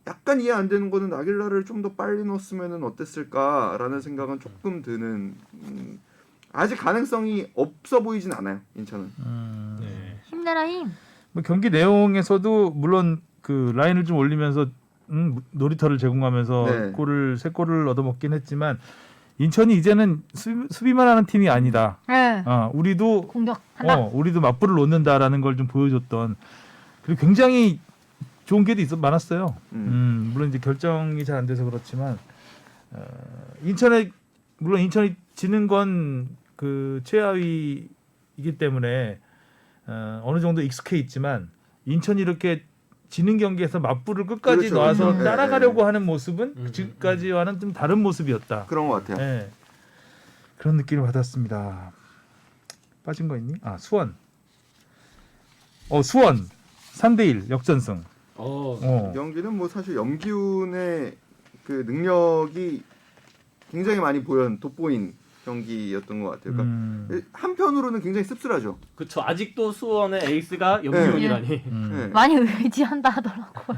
약간 이해 안 되는 거는 아길라를 좀 더 빨리 넣었으면 어땠을까라는 생각은 조금 드는. 아직 가능성이 없어 보이진 않아요. 인천은. 네. 힘내라 힘. 뭐 경기 내용에서도 물론 그 라인을 좀 올리면서 놀이터를 제공하면서 네. 3골을 얻어먹긴 했지만 인천이 이제는 수비만 하는 팀이 아니다. 네. 우리도 공격한다. 우리도 맞불을 놓는다라는 걸 좀 보여줬던 그리고 굉장히 좋은 기회도 많았어요. 물론 이제 결정이 잘 안 돼서 그렇지만 물론 인천이 지는 건 그 최하위이기 때문에 어느 정도 익숙해 있지만 인천이 이렇게 지는 경기에서 맞불을 끝까지 그렇죠. 놔서 네, 따라가려고 하는 모습은 지금까지와는 좀 다른 모습이었다. 그런 것 같아요. 네. 그런 느낌을 받았습니다. 빠진 거 있니? 수원. 수원 3대1 역전승. 경기는 뭐 사실 염기훈의 그 능력이 굉장히 많이 돋보인 경기였던 것 같아요. 그러니까 한편으로는 굉장히 씁쓸하죠. 그쵸. 아직도 수원의 에이스가 염기훈이라니. 네. 많이 의지한다 하더라고요.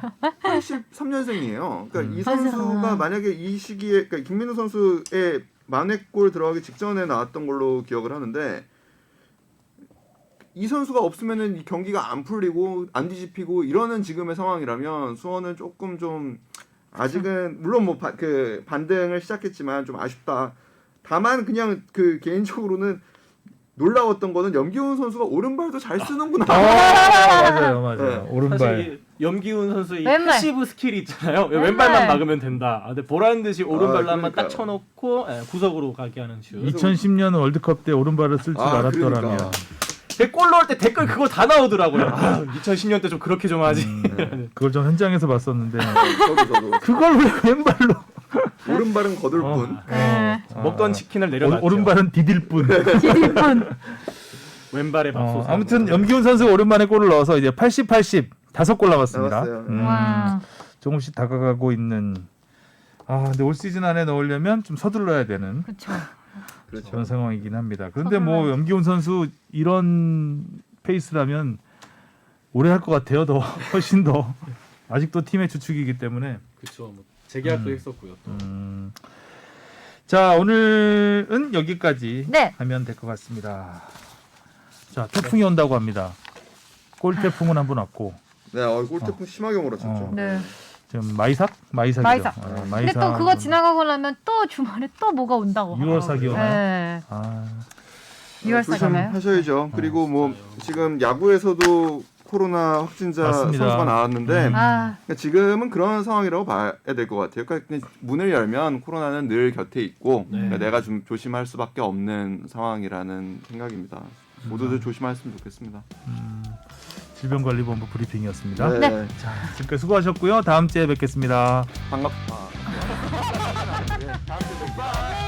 83년생이에요. 그러니까 이 맞아. 선수가 만약에 이 시기에 그러니까 김민우 선수의 만회골 들어가기 직전에 나왔던 걸로 기억을 하는데 이 선수가 없으면은 이 경기가 안 풀리고 안 뒤집히고 이러는 지금의 상황이라면 수원은 조금 좀 아직은 물론 뭐 그 반등을 시작했지만 좀 아쉽다. 다만 그냥 그 개인적으로는 놀라웠던 거는 염기훈 선수가 오른발도 잘 쓰는구나. 맞아요. 네. 오른발. 사실 이 염기훈 선수의 왼발. 패시브 스킬이 있잖아요. 왼발. 왼발만 막으면 된다. 근데 보라는 듯이 오른발로 한번 그러니까요. 딱 쳐놓고 구석으로 가게 하는 슛. 2010년 월드컵 때 오른발을 쓸 줄 알았더라면. 그러니까. 골 넣을 때 댓글 그거 다 나오더라고요. 2010년 때 좀 그렇게 좀 하지. 그걸 좀 현장에서 봤었는데 저도 그걸 왜 왼발로? 오른발은 거들 뿐. 네. 먹던 치킨을 내려놨죠. 오른발은 디딜 뿐. 왼발에 밥솥. 아무튼 염기훈 선수가 오랜만에 골을 넣어서 이제 80 5골 남았습니다. 남았어요. 와. 조금씩 다가가고 있는. 근데 올 시즌 안에 넣으려면 좀 서둘러야 되는 그렇죠. 그렇죠. 그런 상황이긴 합니다. 그런데 뭐 서둘러야지. 염기훈 선수 이런 페이스라면 오래 할 것 같아요. 더 훨씬 더 아직도 팀의 주축이기 때문에. 그렇죠. 뭐 재계약도 했었고요. 또. 자, 오늘은 여기까지 네. 하면 될 것 같습니다. 자, 태풍이 온다고 합니다. 골 태풍은 한 번 왔고 네, 골태풍 심하게 몰아쳤죠. 네. 지금 마이삭이죠. 마이삭. 마이삭. 근데 또 그거 지나가고 나면 또 주말에 또 뭐가 온다고. 6월 사기 오나요? 네. 6월 사기나요? 조심하셔야죠. 그리고 뭐 지금 야구에서도 코로나 확진자 맞습니다. 선수가 나왔는데 아, 그러니까 지금은 그런 상황이라고 봐야 될 것 같아요. 그러니까 그냥 문을 열면 코로나는 늘 곁에 있고 그러니까 내가 좀 조심할 수밖에 없는 상황이라는 생각입니다. 모두들 조심하셨으면 좋겠습니다. 질병관리본부 브리핑이었습니다. 네. 자, 지금까지 수고하셨고요. 다음 주에 뵙겠습니다. 반갑다. 다음 주에 뵙겠습니다.